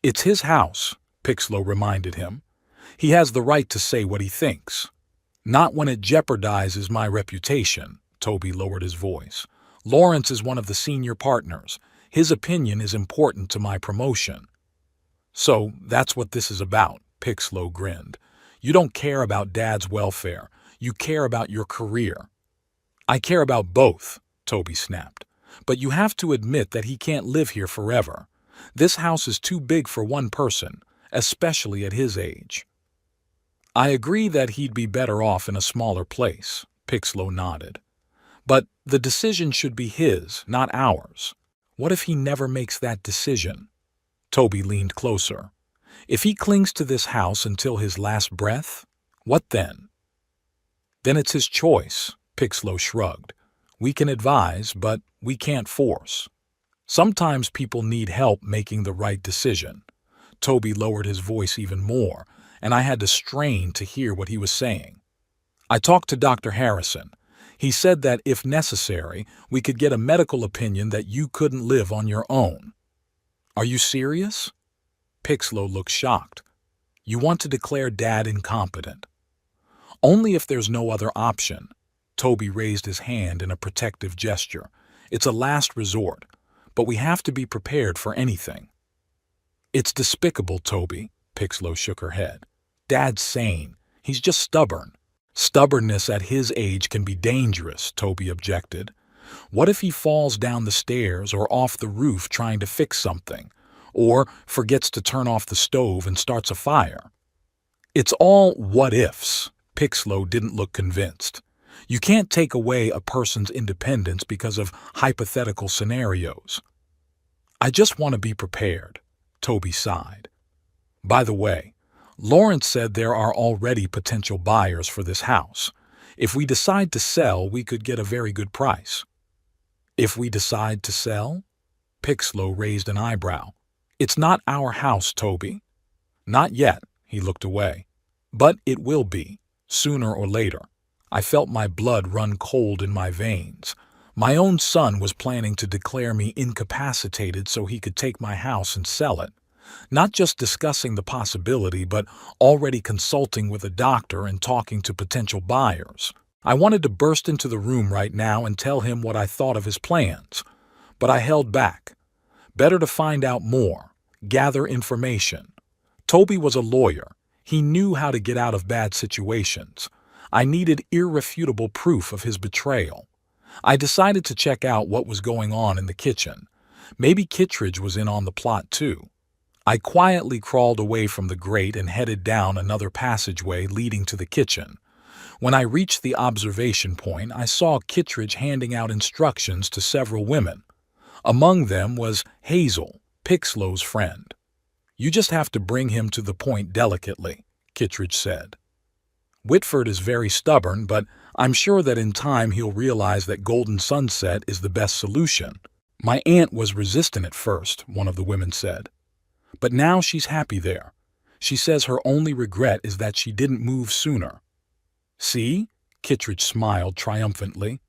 "It's his house," Pixlow reminded him. "He has the right to say what he thinks." "Not when it jeopardizes my reputation," Toby lowered his voice. "Lawrence is one of the senior partners. His opinion is important to my promotion." "So that's what this is about," Pixlow grinned. "You don't care about Dad's welfare. You care about your career." "I care about both," Toby snapped. "But you have to admit that he can't live here forever. This house is too big for one person, especially at his age." "I agree that he'd be better off in a smaller place," Pixlow nodded. "But the decision should be his, not ours. What if he never makes that decision?" Toby leaned closer. "If he clings to this house until his last breath, what then?" "Then it's his choice," Pixlow shrugged. "We can advise, but we can't force. Sometimes people need help making the right decision." Toby lowered his voice even more, and I had to strain to hear what he was saying. "I talked to Dr. Harrison. He said that if necessary, we could get a medical opinion that you couldn't live on your own." "Are you serious?" Pixlow looked shocked. "You want to declare Dad incompetent?" "Only if there's no other option." Toby raised his hand in a protective gesture. "It's a last resort, but we have to be prepared for anything." "It's despicable, Toby," Pixlow shook her head. "Dad's sane. He's just stubborn." "Stubbornness at his age can be dangerous," Toby objected. "What if he falls down the stairs or off the roof trying to fix something, or forgets to turn off the stove and starts a fire?" "It's all what-ifs." Pixlow didn't look convinced. "You can't take away a person's independence because of hypothetical scenarios." "I just want to be prepared," Toby sighed. "By the way, Lawrence said there are already potential buyers for this house. If we decide to sell, we could get a very good price." "If we decide to sell?" Pixlow raised an eyebrow. "It's not our house, Toby." "Not yet," he looked away. "But it will be, sooner or later." I felt my blood run cold in my veins. My own son was planning to declare me incapacitated so he could take my house and sell it. Not just discussing the possibility, but already consulting with a doctor and talking to potential buyers. I wanted to burst into the room right now and tell him what I thought of his plans. But I held back. Better to find out more, gather information. Toby was a lawyer. He knew how to get out of bad situations. I needed irrefutable proof of his betrayal. I decided to check out what was going on in the kitchen. Maybe Kittredge was in on the plot too. I quietly crawled away from the grate and headed down another passageway leading to the kitchen. When I reached the observation point, I saw Kittredge handing out instructions to several women. Among them was Hazel, Pixlow's friend. "You just have to bring him to the point delicately," Kittredge said. "Whitford is very stubborn, but I'm sure that in time he'll realize that Golden Sunset is the best solution." "My aunt was resistant at first," one of the women said. "But now she's happy there. She says her only regret is that she didn't move sooner." "See?" Kittredge smiled triumphantly.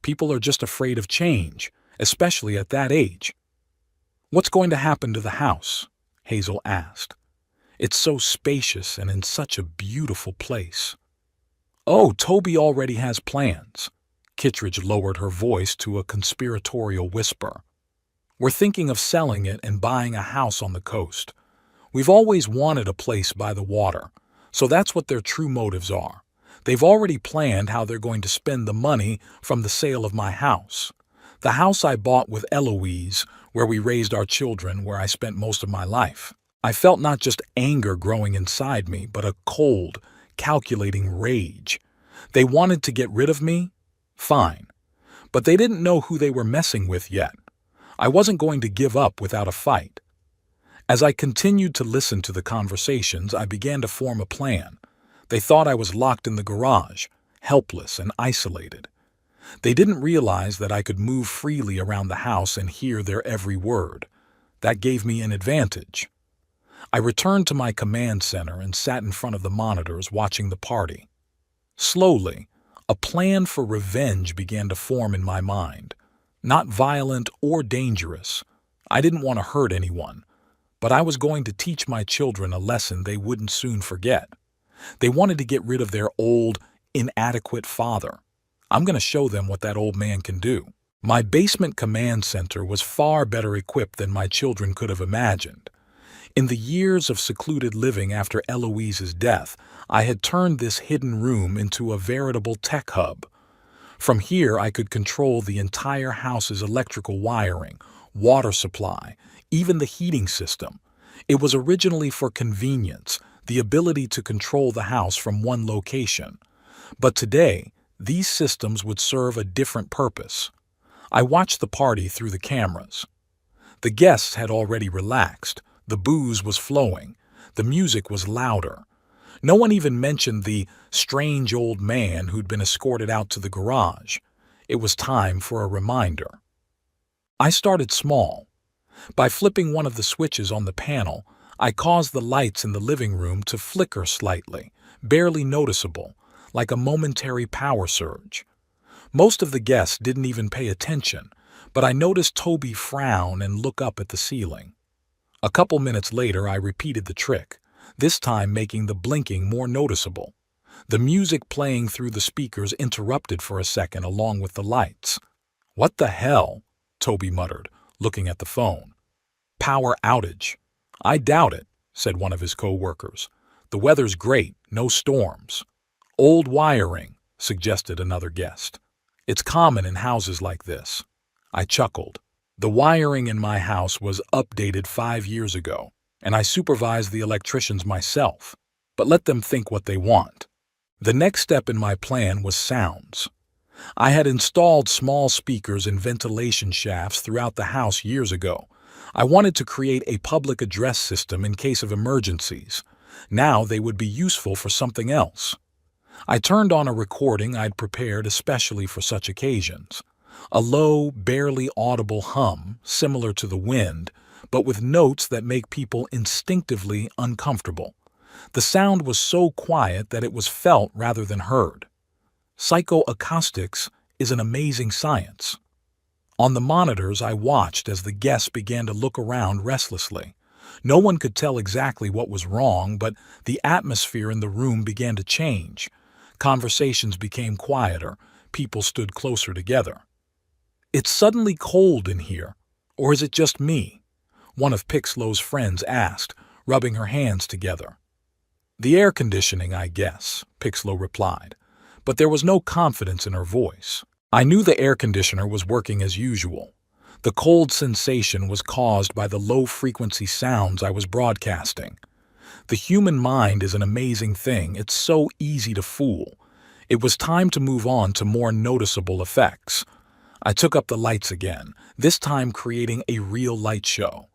"People are just afraid of change, especially at that age." "What's going to happen to the house?" Hazel asked. "It's so spacious and in such a beautiful place." Oh, Toby already has plans. Kittredge lowered her voice to a conspiratorial whisper. We're thinking of selling it and buying a house on the coast. We've always wanted a place by the water, so that's what their true motives are. They've already planned how they're going to spend the money from the sale of my house. The house I bought with Eloise, where we raised our children, where I spent most of my life. I felt not just anger growing inside me, but a cold, calculating rage. They wanted to get rid of me? Fine. But they didn't know who they were messing with yet. I wasn't going to give up without a fight. As I continued to listen to the conversations, I began to form a plan. They thought I was locked in the garage, helpless and isolated. They didn't realize that I could move freely around the house and hear their every word. That gave me an advantage. I returned to my command center and sat in front of the monitors watching the party. Slowly, a plan for revenge began to form in my mind. Not violent or dangerous. I didn't want to hurt anyone. But I was going to teach my children a lesson they wouldn't soon forget. They wanted to get rid of their old, inadequate father. I'm going to show them what that old man can do. My basement command center was far better equipped than my children could have imagined. In the years of secluded living after Eloise's death, I had turned this hidden room into a veritable tech hub. From here, I could control the entire house's electrical wiring, water supply, even the heating system. It was originally for convenience, the ability to control the house from one location. But today, these systems would serve a different purpose. I watched the party through the cameras. The guests had already relaxed. The booze was flowing. The music was louder. No one even mentioned the strange old man who'd been escorted out to the garage. It was time for a reminder. I started small. By flipping one of the switches on the panel, I caused the lights in the living room to flicker slightly, barely noticeable, like a momentary power surge. Most of the guests didn't even pay attention, but I noticed Toby frown and look up at the ceiling. A couple minutes later, I repeated the trick, this time making the blinking more noticeable. The music playing through the speakers interrupted for a second along with the lights. "What the hell?" Toby muttered, looking at the phone. "Power outage." "I doubt it," said one of his co-workers. "The weather's great, no storms." "Old wiring," suggested another guest. "It's common in houses like this." I chuckled. The wiring in my house was updated 5 years ago, and I supervised the electricians myself. But let them think what they want. The next step in my plan was sounds. I had installed small speakers and ventilation shafts throughout the house years ago. I wanted to create a public address system in case of emergencies. Now they would be useful for something else. I turned on a recording I'd prepared especially for such occasions. A low, barely audible hum, similar to the wind, but with notes that make people instinctively uncomfortable. The sound was so quiet that it was felt rather than heard. Psychoacoustics is an amazing science. On the monitors, I watched as the guests began to look around restlessly. No one could tell exactly what was wrong, but the atmosphere in the room began to change. Conversations became quieter. People stood closer together. "It's suddenly cold in here, or is it just me?" one of Pixlow's friends asked, rubbing her hands together. "The air conditioning, I guess," Pixlow replied, but there was no confidence in her voice. I knew the air conditioner was working as usual. The cold sensation was caused by the low-frequency sounds I was broadcasting. The human mind is an amazing thing. It's so easy to fool. It was time to move on to more noticeable effects. I took up the lights again, this time creating a real light show.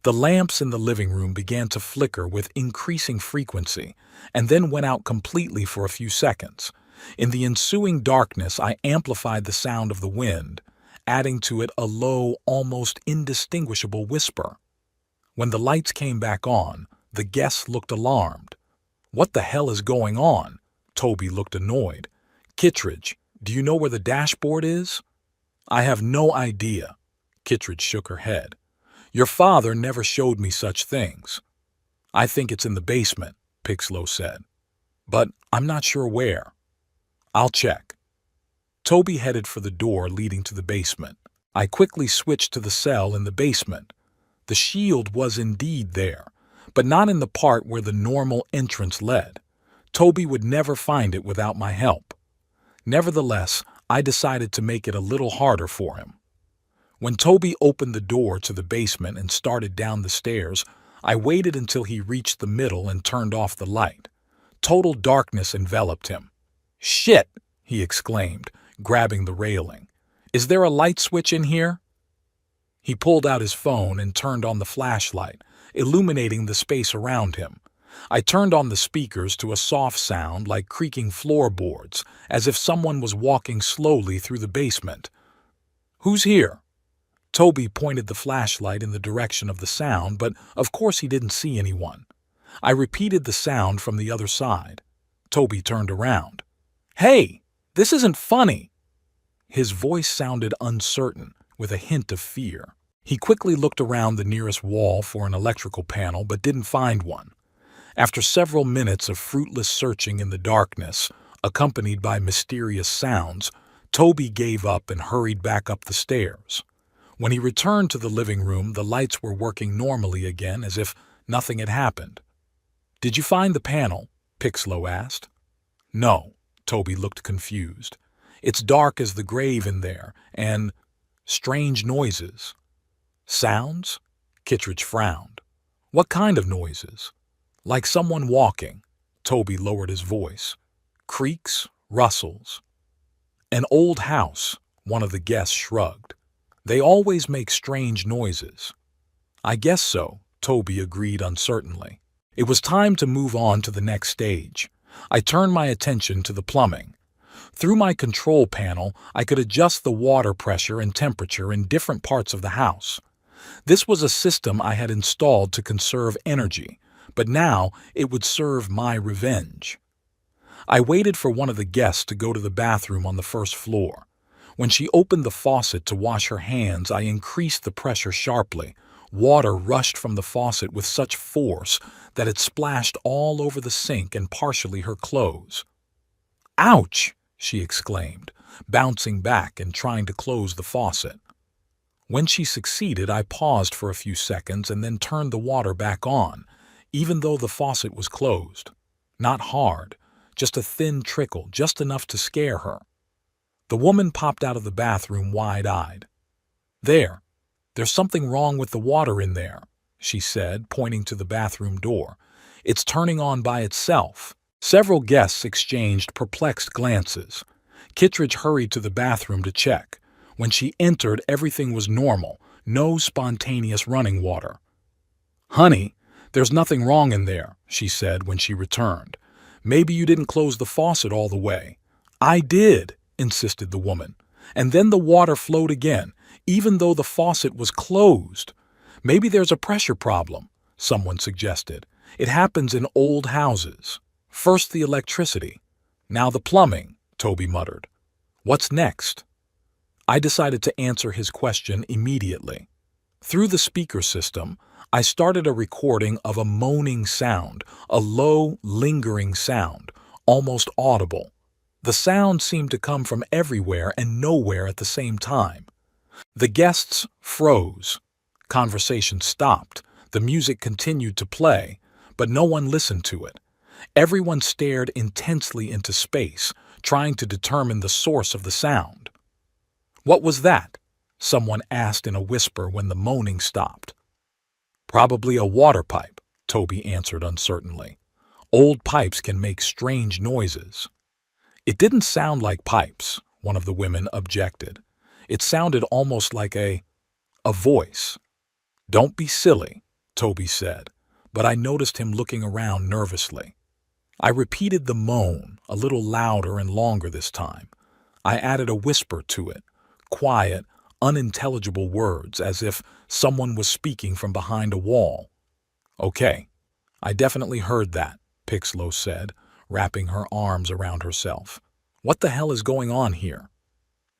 The lamps in the living room began to flicker with increasing frequency, and then went out completely for a few seconds. In the ensuing darkness, I amplified the sound of the wind, adding to it a low, almost indistinguishable whisper. When the lights came back on, the guests looked alarmed. "What the hell is going on?" Toby looked annoyed. "Kittredge, do you know where the dashboard is?" "I have no idea." Kittredge shook her head. "Your father never showed me such things." "I think it's in the basement," Pixlow said. "But I'm not sure where." I'll check. Toby headed for the door leading to the basement. I quickly switched to the cell in the basement. The shield was indeed there, but not in the part where the normal entrance led. Toby would never find it without my help. Nevertheless, I decided to make it a little harder for him. When Toby opened the door to the basement and started down the stairs, I waited until he reached the middle and turned off the light. Total darkness enveloped him. "Shit!" he exclaimed, grabbing the railing. "Is there a light switch in here?" He pulled out his phone and turned on the flashlight, illuminating the space around him. I turned on the speakers to a soft sound like creaking floorboards, as if someone was walking slowly through the basement. "Who's here?" Toby pointed the flashlight in the direction of the sound, but of course he didn't see anyone. I repeated the sound from the other side. Toby turned around. "Hey, this isn't funny." His voice sounded uncertain, with a hint of fear. He quickly looked around the nearest wall for an electrical panel, but didn't find one. After several minutes of fruitless searching in the darkness, accompanied by mysterious sounds, Toby gave up and hurried back up the stairs. When he returned to the living room, the lights were working normally again, as if nothing had happened. "Did you find the panel?" Pixlow asked. "No." Toby looked confused. "It's dark as the grave in there, and strange noises." "Sounds?" Kittredge frowned. "What kind of noises?" "Like someone walking." Toby lowered his voice. "Creaks, rustles." "An old house," one of the guests shrugged. "They always make strange noises." "I guess so," Toby agreed uncertainly. It was time to move on to the next stage. I turned my attention to the plumbing. Through my control panel, I could adjust the water pressure and temperature in different parts of the house. This was a system I had installed to conserve energy, but now it would serve my revenge. I waited for one of the guests to go to the bathroom on the first floor. When she opened the faucet to wash her hands, I increased the pressure sharply. Water rushed from the faucet with such force that it splashed all over the sink and partially her clothes. "Ouch!" she exclaimed, bouncing back and trying to close the faucet. When she succeeded, I paused for a few seconds and then turned the water back on, even though the faucet was closed. Not hard, just a thin trickle, just enough to scare her. The woman popped out of the bathroom wide-eyed. There's something wrong with the water in there," she said, pointing to the bathroom door. "It's turning on by itself." Several guests exchanged perplexed glances. Kittredge hurried to the bathroom to check. When she entered, everything was normal, no spontaneous running water. "Honey, there's nothing wrong in there," she said when she returned. "Maybe you didn't close the faucet all the way." "I did," insisted the woman. "And then the water flowed again, even though the faucet was closed." "Maybe there's a pressure problem," someone suggested. "It happens in old houses." "First the electricity, now the plumbing," Toby muttered. "What's next?" I decided to answer his question immediately. Through the speaker system, I started a recording of a moaning sound, a low, lingering sound, almost audible. The sound seemed to come from everywhere and nowhere at the same time. The guests froze. Conversation stopped. The music continued to play, but no one listened to it. Everyone stared intensely into space, trying to determine the source of the sound. "What was that?" someone asked in a whisper when the moaning stopped. "Probably a water pipe," Toby answered uncertainly. "Old pipes can make strange noises." "It didn't sound like pipes," one of the women objected. "It sounded almost like a voice." "Don't be silly," Toby said, but I noticed him looking around nervously. I repeated the moan, a little louder and longer this time. I added a whisper to it, quiet, unintelligible words, as if someone was speaking from behind a wall. "Okay, I definitely heard that," Pixlow said, wrapping her arms around herself. "What the hell is going on here?"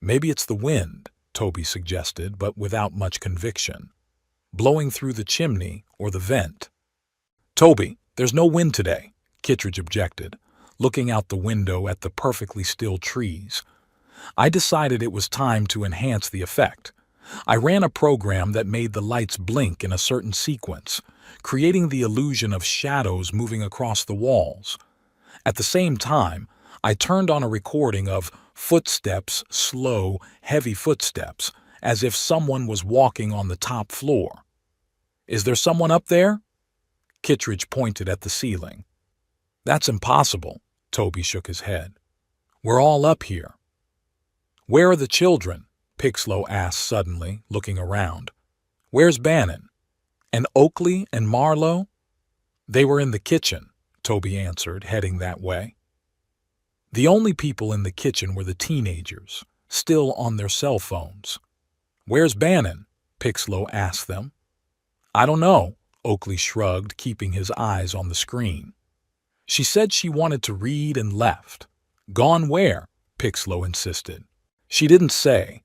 "Maybe it's the wind," Toby suggested, but without much conviction. "Blowing through the chimney or the vent." "Toby, there's no wind today," Kittredge objected. looking out the window at the perfectly still trees. I decided it was time to enhance the effect. I ran a program that made the lights blink in a certain sequence, creating the illusion of shadows moving across the walls. At the same time, I turned on a recording of footsteps, slow, heavy footsteps, as if someone was walking on the top floor. "Is there someone up there?" Kittredge pointed at the ceiling. "That's impossible," Toby shook his head. "We're all up here." "Where are the children?" Pixlow asked suddenly, looking around. "Where's Bannon? And Oakley and Marlowe?" "They were in the kitchen," Toby answered, heading that way. The only people in the kitchen were the teenagers, still on their cell phones. "Where's Bannon?" Pixlow asked them. "I don't know," Oakley shrugged, keeping his eyes on the screen. "She said she wanted to read and left." "Gone where?" Pixlow insisted. "She didn't say."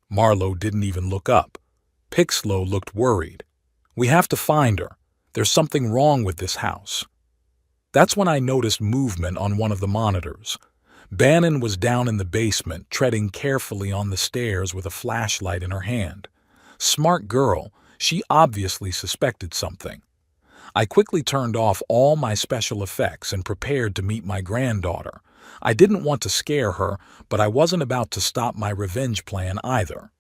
Marlowe didn't even look up. Pixlow looked worried. "We have to find her. There's something wrong with this house." That's when I noticed movement on one of the monitors. Bannon was down in the basement, treading carefully on the stairs with a flashlight in her hand. Smart girl, she obviously suspected something. I quickly turned off all my special effects and prepared to meet my granddaughter. I didn't want to scare her, but I wasn't about to stop my revenge plan either.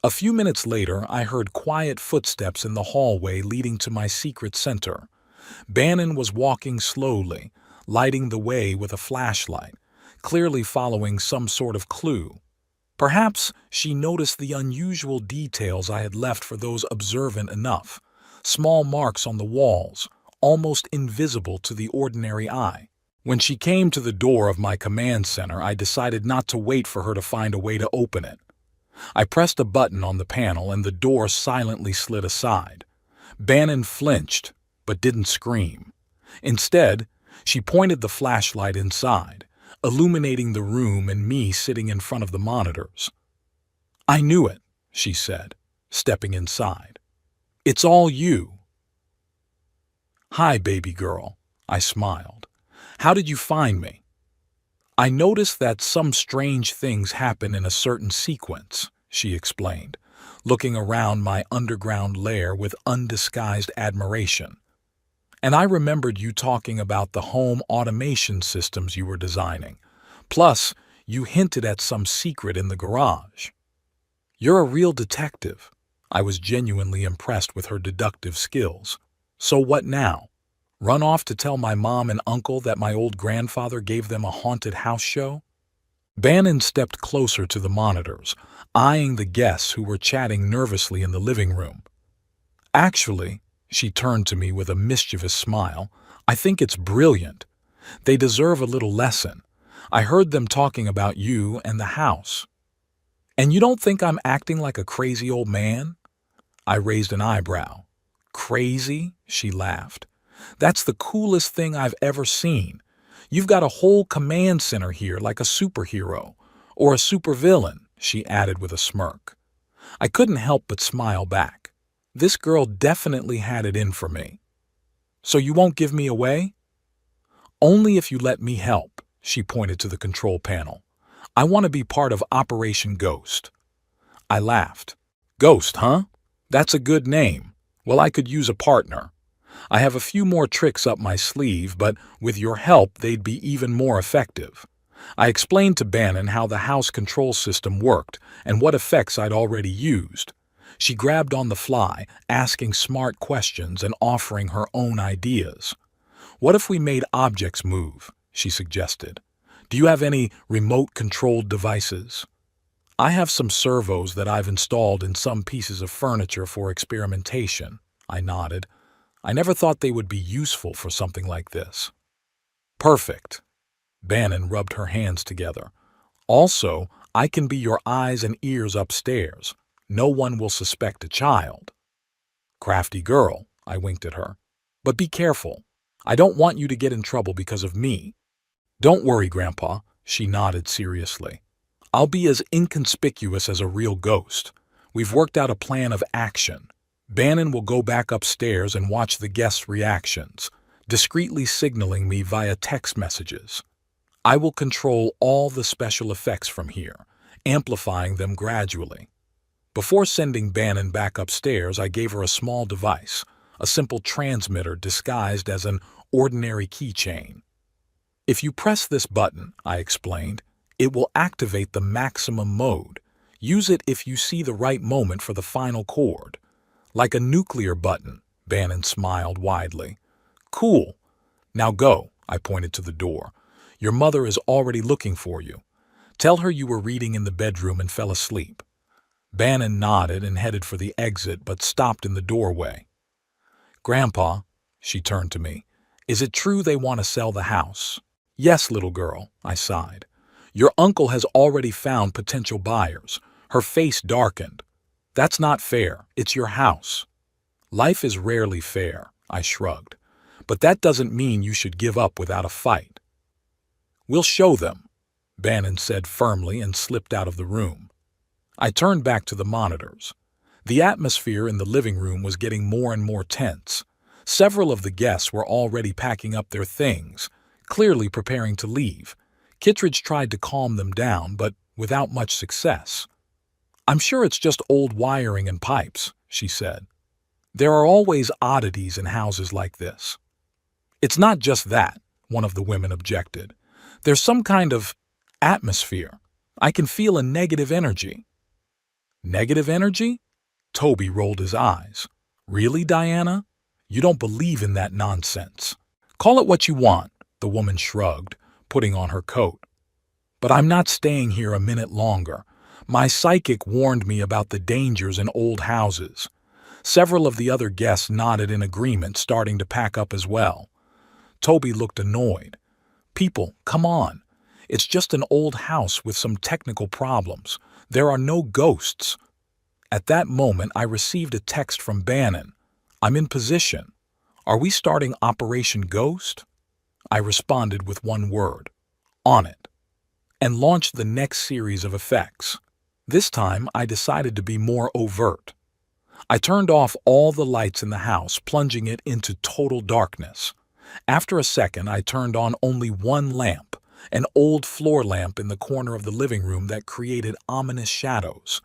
A few minutes later, I heard quiet footsteps in the hallway leading to my secret center. Bannon was walking slowly, lighting the way with a flashlight, clearly following some sort of clue. Perhaps she noticed the unusual details I had left for those observant enough. Small marks on the walls, almost invisible to the ordinary eye. When she came to the door of my command center, I decided not to wait for her to find a way to open it. I pressed a button on the panel and the door silently slid aside. Bannon flinched, but didn't scream. Instead, she pointed the flashlight inside, illuminating the room and me sitting in front of the monitors. "I knew it," she said, stepping inside. "It's all you." "Hi, baby girl," I smiled. "How did you find me?" "I noticed that some strange things happen in a certain sequence," she explained, looking around my underground lair with undisguised admiration. "And I remembered you talking about the home automation systems you were designing. Plus, you hinted at some secret in the garage." "You're a real detective." I was genuinely impressed with her deductive skills. "So what now? Run off to tell my mom and uncle that my old grandfather gave them a haunted house show?" Bannon stepped closer to the monitors, eyeing the guests who were chatting nervously in the living room. "Actually," she turned to me with a mischievous smile, "I think it's brilliant. They deserve a little lesson. I heard them talking about you and the house." "And you don't think I'm acting like a crazy old man?" I raised an eyebrow. "Crazy?" she laughed. "That's the coolest thing I've ever seen. You've got a whole command center here like a superhero. Or a supervillain," she added with a smirk. I couldn't help but smile back. This girl definitely had it in for me. "So you won't give me away?" "Only if you let me help," she pointed to the control panel. "I want to be part of Operation Ghost." I laughed. "Ghost, huh? That's a good name. Well, I could use a partner. I have a few more tricks up my sleeve, but with your help they'd be even more effective." I explained to Bannon how the house control system worked and what effects I'd already used. She grabbed on the fly, asking smart questions and offering her own ideas. "What if we made objects move?" she suggested. "Do you have any remote-controlled devices?" "I have some servos that I've installed in some pieces of furniture for experimentation," I nodded. "I never thought they would be useful for something like this." "Perfect." Bannon rubbed her hands together. "Also, I can be your eyes and ears upstairs. No one will suspect a child." "Crafty girl," I winked at her. "But be careful. I don't want you to get in trouble because of me." "Don't worry, Grandpa," she nodded seriously. "I'll be as inconspicuous as a real ghost. We've worked out a plan of action. Bannon will go back upstairs and watch the guests' reactions. discreetly signaling me via text messages. I will control all the special effects from here, amplifying them gradually. Before sending Bannon back upstairs, I gave her a small device, a simple transmitter disguised as an ordinary keychain. If you press this button, I explained, it will activate the maximum mode. Use it if you see the right moment for the final chord. Like a nuclear button, Bannon smiled widely. Cool. Now go, I pointed to the door. Your mother is already looking for you. Tell her you were reading in the bedroom and fell asleep. Bannon nodded and headed for the exit, but stopped in the doorway. Grandpa, she turned to me, is it true they want to sell the house? Yes, little girl, I sighed. Your uncle has already found potential buyers. Her face darkened. That's not fair. It's your house. Life is rarely fair, I shrugged. But that doesn't mean you should give up without a fight. We'll show them, Bannon said firmly and slipped out of the room. I turned back to the monitors. The atmosphere in the living room was getting more and more tense. Several of the guests were already packing up their things, clearly preparing to leave. Kittredge tried to calm them down, but without much success. I'm sure it's just old wiring and pipes, she said. There are always oddities in houses like this. It's not just that, one of the women objected. There's some kind of atmosphere. I can feel a negative energy. Negative energy? Toby rolled his eyes. Really, Diana? You don't believe in that nonsense. Call it what you want, the woman shrugged, putting on her coat. But I'm not staying here a minute longer. My psychic warned me about the dangers in old houses. Several of the other guests nodded in agreement, starting to pack up as well. Toby looked annoyed. People, come on. It's just an old house with some technical problems. There are no ghosts. At that moment, I received a text from Bannon. I'm in position. Are we starting Operation Ghost? I responded with one word. On it. And launched the next series of effects. This time, I decided to be more overt. I turned off all the lights in the house, plunging it into total darkness. After a second, I turned on only one lamp, an old floor lamp in the corner of the living room that created ominous shadows.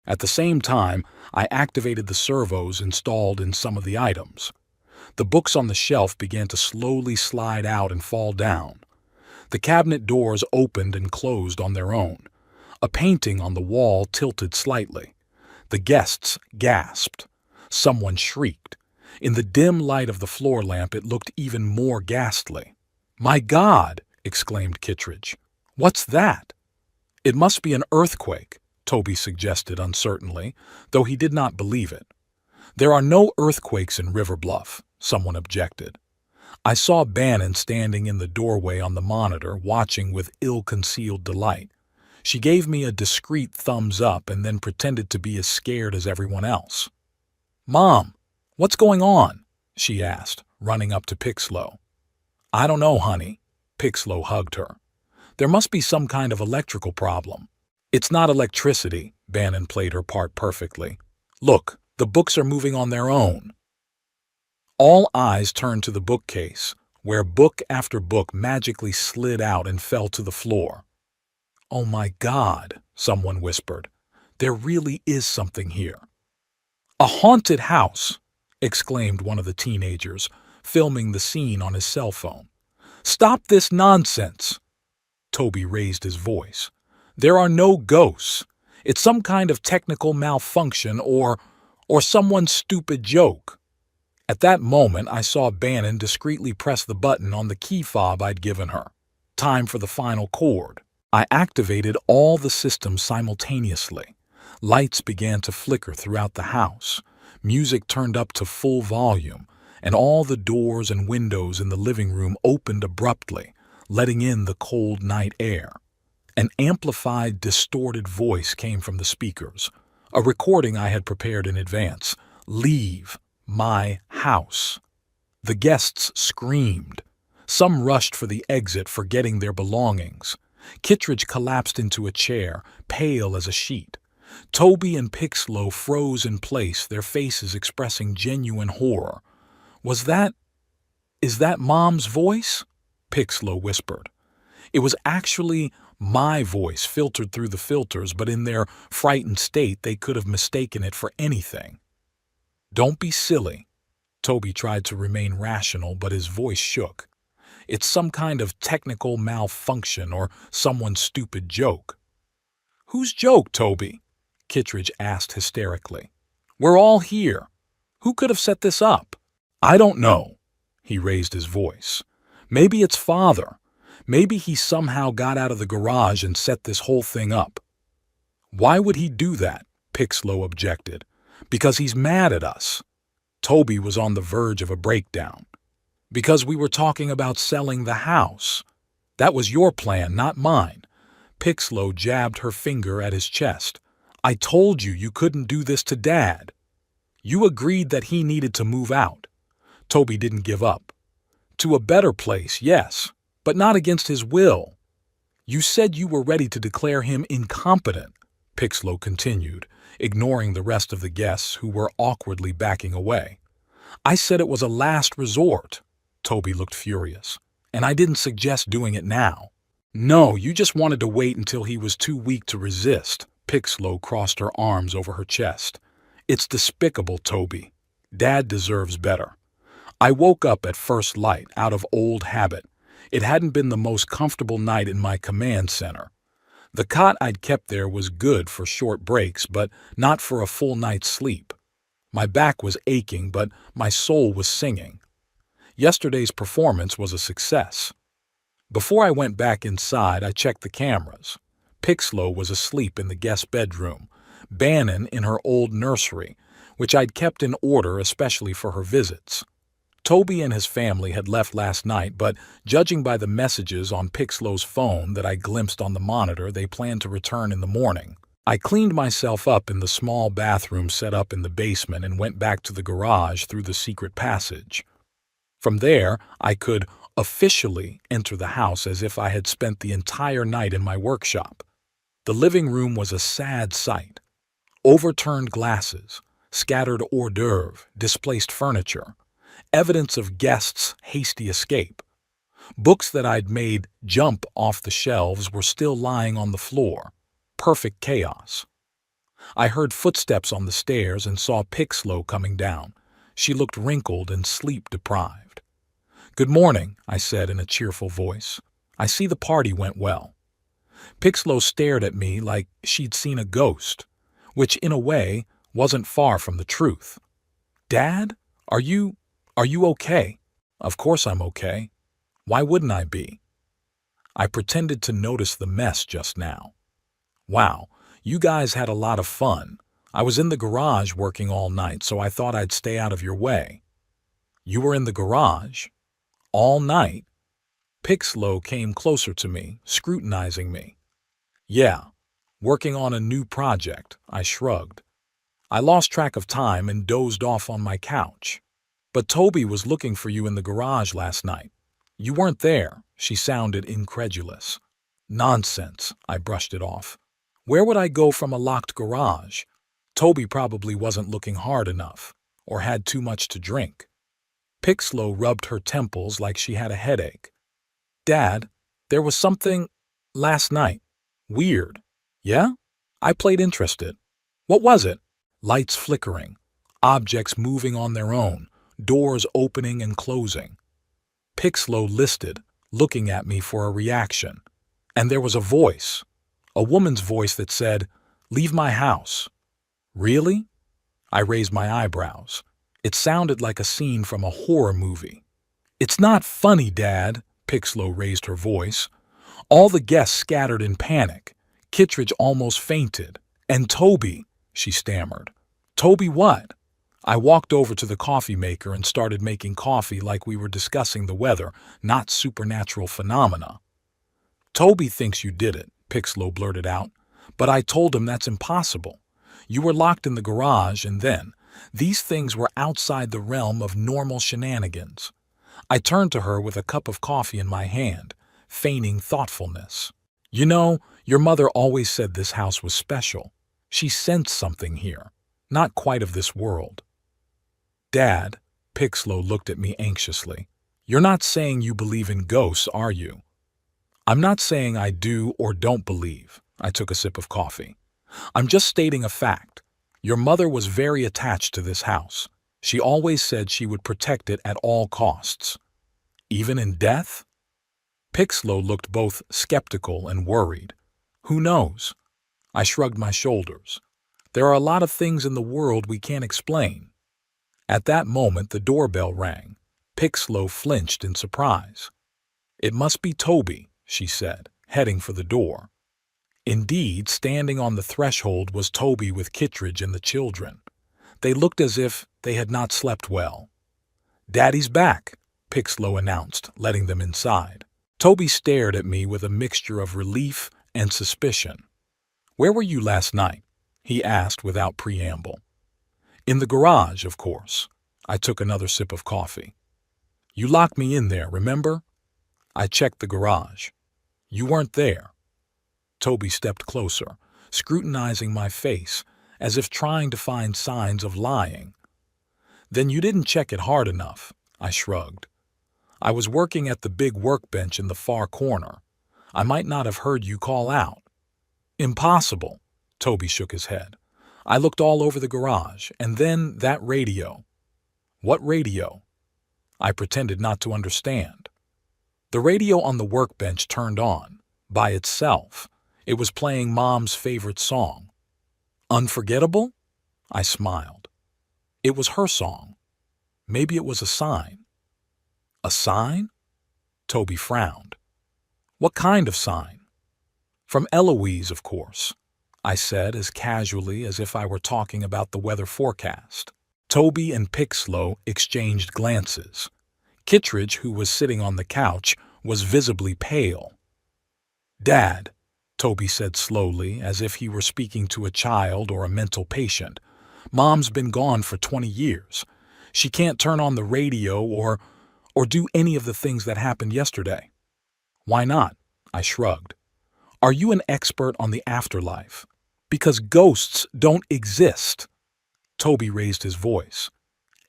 At the same time, I activated the servos installed in some of the items. The books on the shelf began to slowly slide out and fall down. The cabinet doors opened and closed on their own. A painting on the wall tilted slightly. The guests gasped. Someone shrieked. In the dim light of the floor lamp, it looked even more ghastly. My God! Exclaimed Kittredge. What's that? It must be an earthquake, Toby suggested uncertainly, though he did not believe it. There are no earthquakes in River Bluff, someone objected. I saw Bannon standing in the doorway on the monitor, watching with ill-concealed delight. She gave me a discreet thumbs up and then pretended to be as scared as everyone else. Mom, what's going on? She asked, running up to Pixlow. I don't know, honey. Pixlow hugged her. There must be some kind of electrical problem. It's not electricity, Bannon played her part perfectly. Look, the books are moving on their own. All eyes turned to the bookcase, where book after book magically slid out and fell to the floor. Oh my God, someone whispered. There really is something here. A haunted house, exclaimed one of the teenagers, filming the scene on his cell phone. Stop this nonsense. Toby raised his voice. There are no ghosts. It's some kind of technical malfunction or someone's stupid joke. At that moment, I saw Bannon discreetly press the button on the key fob I'd given her. Time for the final chord. I activated all the systems simultaneously. Lights began to flicker throughout the house. Music turned up to full volume, and all the doors and windows in the living room opened abruptly, letting in the cold night air. An amplified, distorted voice came from the speakers, a recording I had prepared in advance. Leave my house. The guests screamed. Some rushed for the exit, forgetting their belongings. Kittredge collapsed into a chair, pale as a sheet. Toby and Pixlow froze in place, their faces expressing genuine horror. Is Is that Mom's voice? Pixlow whispered. It was actually my voice filtered through the filters, but in their frightened state they could have mistaken it for anything. Don't be silly. Toby tried to remain rational, but his voice shook. It's some kind of technical malfunction or someone's stupid joke. Whose joke, Toby? Kittredge asked hysterically. We're all here. Who could have set this up? I don't know. He raised his voice. Maybe it's Father. Maybe he somehow got out of the garage and set this whole thing up. Why would he do that? Pixlow objected. Because he's mad at us. Toby was on the verge of a breakdown. Because we were talking about selling the house. That was your plan, not mine. Pixlow jabbed her finger at his chest. I told you you couldn't do this to Dad. You agreed that he needed to move out. Toby didn't give up. To a better place, yes, but not against his will. You said you were ready to declare him incompetent, Pixlow continued, ignoring the rest of the guests who were awkwardly backing away. I said it was a last resort. Toby looked furious. And I didn't suggest doing it now. No, you just wanted to wait until he was too weak to resist. Pixlow crossed her arms over her chest. It's despicable, Toby. Dad deserves better. I woke up at first light, out of old habit. It hadn't been the most comfortable night in my command center. The cot I'd kept there was good for short breaks, but not for a full night's sleep. My back was aching, but my soul was singing. Yesterday's performance was a success. Before I went back inside, I checked the cameras. Pixlow was asleep in the guest bedroom, Bannon in her old nursery, which I'd kept in order especially for her visits. Toby and his family had left last night, but judging by the messages on Pixlow's phone that I glimpsed on the monitor, they planned to return in the morning. I cleaned myself up in the small bathroom set up in the basement and went back to the garage through the secret passage. From there, I could officially enter the house as if I had spent the entire night in my workshop. The living room was a sad sight. Overturned glasses, scattered hors d'oeuvre, displaced furniture, evidence of guests' hasty escape. Books that I'd made jump off the shelves were still lying on the floor. Perfect chaos. I heard footsteps on the stairs and saw Pixlow coming down. She looked wrinkled and sleep-deprived. Good morning, I said in a cheerful voice. I see the party went well. Pixlow stared at me like she'd seen a ghost, which in a way wasn't far from the truth. Dad, are you okay? Of course I'm okay. Why wouldn't I be? I pretended to notice the mess just now. Wow, you guys had a lot of fun. I was in the garage working all night, so I thought I'd stay out of your way. You were in the garage? All night? Pixlow came closer to me, scrutinizing me. Yeah, working on a new project, I shrugged. I lost track of time and dozed off on my couch. But Toby was looking for you in the garage last night. You weren't there, she sounded incredulous. Nonsense, I brushed it off. Where would I go from a locked garage? Toby probably wasn't looking hard enough, or had too much to drink. Pixlow rubbed her temples like she had a headache. Dad, there was something last night. Weird. Yeah? I played interested. What was it? Lights flickering, objects moving on their own, doors opening and closing. Pixlow listed, looking at me for a reaction. And there was a voice, a woman's voice that said, "Leave my house." Really? I raised my eyebrows. It sounded like a scene from a horror movie. It's not funny, Dad, Pixlow raised her voice. All the guests scattered in panic. Kittredge almost fainted. And Toby, she stammered. Toby what? I walked over to the coffee maker and started making coffee like we were discussing the weather, not supernatural phenomena. Toby thinks you did it, Pixlow blurted out. But I told him that's impossible. You were locked in the garage, and then these things were outside the realm of normal shenanigans. I turned to her with a cup of coffee in my hand, feigning thoughtfulness. You know, your mother always said this house was special. She sensed something here, not quite of this world. Dad, Pixlow looked at me anxiously. You're not saying you believe in ghosts, are you? I'm not saying I do or don't believe. I took a sip of coffee. I'm just stating a fact. Your mother was very attached to this house. She always said she would protect it at all costs. Even in death? Pixlow looked both skeptical and worried. Who knows? I shrugged my shoulders. There are a lot of things in the world we can't explain. At that moment, the doorbell rang. Pixlow flinched in surprise. It must be Toby, she said, heading for the door. Indeed, standing on the threshold was Toby with Kittredge and the children. They looked as if they had not slept well. "Daddy's back," Pixlow announced, letting them inside. Toby stared at me with a mixture of relief and suspicion. "Where were you last night?" he asked without preamble. "In the garage, of course." I took another sip of coffee. "You locked me in there, remember?" I checked the garage. "You weren't there." Toby stepped closer, scrutinizing my face, as if trying to find signs of lying. "Then you didn't check it hard enough," I shrugged. "I was working at the big workbench in the far corner. I might not have heard you call out." "Impossible," Toby shook his head. "I looked all over the garage, and then that radio." "What radio?" I pretended not to understand. The radio on the workbench turned on, by itself. It was playing Mom's favorite song. "Unforgettable?" I smiled. It was her song. Maybe it was a sign. "A sign?" Toby frowned. "What kind of sign?" "From Eloise, of course," I said as casually as if I were talking about the weather forecast. Toby and Pixlow exchanged glances. Kittredge, who was sitting on the couch, was visibly pale. "Dad," Toby said slowly, as if he were speaking to a child or a mental patient, "Mom's been gone for 20 years. She can't turn on the radio or do any of the things that happened yesterday." "Why not?" I shrugged. "Are you an expert on the afterlife?" "Because ghosts don't exist." Toby raised his voice.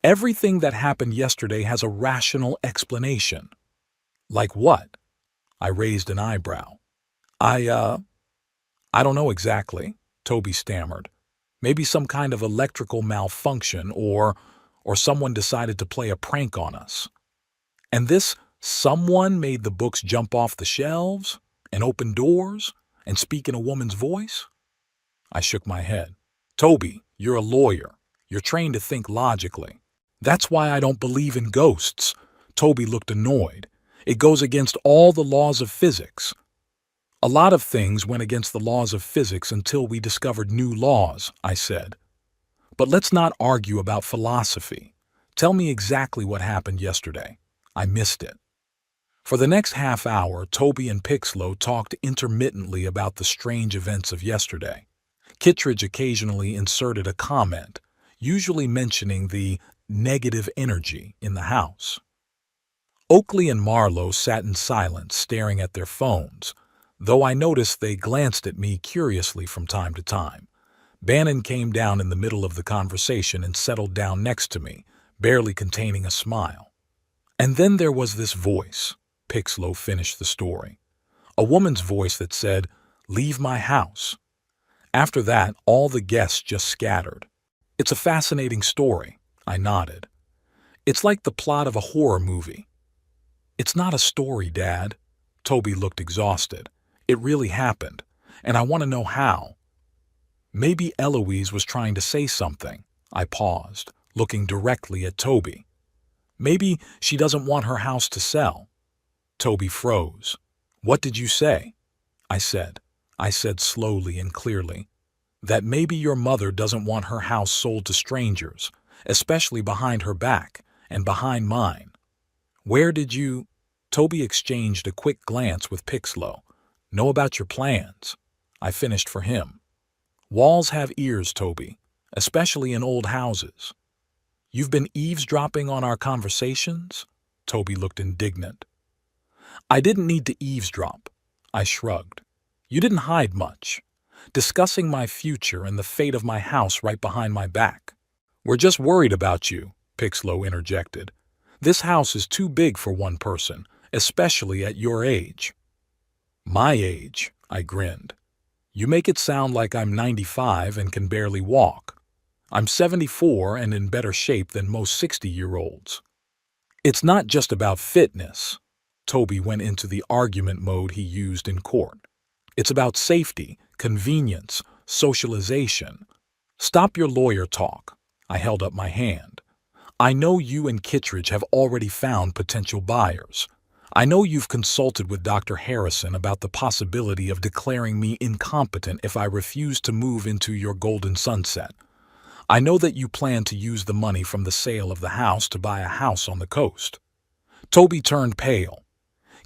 "Everything that happened yesterday has a rational explanation." "Like what?" I raised an eyebrow. I don't know exactly," Toby stammered. "Maybe some kind of electrical malfunction or someone decided to play a prank on us. And this someone made the books jump off the shelves and open doors and speak in a woman's voice?" I shook my head. "Toby, you're a lawyer. You're trained to think logically." "That's why I don't believe in ghosts." Toby looked annoyed. "It goes against all the laws of physics." "A lot of things went against the laws of physics until we discovered new laws," I said. "But let's not argue about philosophy. Tell me exactly what happened yesterday. I missed it." For the next half hour, Toby and Pixlow talked intermittently about the strange events of yesterday. Kittredge occasionally inserted a comment, usually mentioning the negative energy in the house. Oakley and Marlowe sat in silence, staring at their phones, though I noticed they glanced at me curiously from time to time. Bannon came down in the middle of the conversation and settled down next to me, barely containing a smile. "And then there was this voice," Pixlow finished the story. "A woman's voice that said, 'Leave my house.' After that, all the guests just scattered." "It's a fascinating story," I nodded. "It's like the plot of a horror movie." "It's not a story, Dad." Toby looked exhausted. "It really happened, and I want to know how." "Maybe Eloise was trying to say something." I paused, looking directly at Toby. "Maybe she doesn't want her house to sell." Toby froze. "What did you say?" I said slowly and clearly, "that maybe your mother doesn't want her house sold to strangers, especially behind her back and behind mine." "Where did you—" Toby exchanged a quick glance with Pixlow. "Know about your plans." I finished for him. "Walls have ears, Toby, especially in old houses." "You've been eavesdropping on our conversations?" Toby looked indignant. "I didn't need to eavesdrop." I shrugged. "You didn't hide much. Discussing my future and the fate of my house right behind my back." "We're just worried about you," Pixlow interjected. This house is too big for one person, especially at your age." "My age," I grinned. "You make it sound like I'm 95 and can barely walk. I'm 74 and in better shape than most 60-year-olds. It's not just about fitness." Toby went into the argument mode he used in court. "It's about safety, convenience, socialization. Stop your lawyer talk." I held up my hand. "I know you and Kittredge have already found potential buyers. I know you've consulted with Dr. Harrison about the possibility of declaring me incompetent if I refuse to move into your golden sunset. I know that you plan to use the money from the sale of the house to buy a house on the coast." Toby turned pale.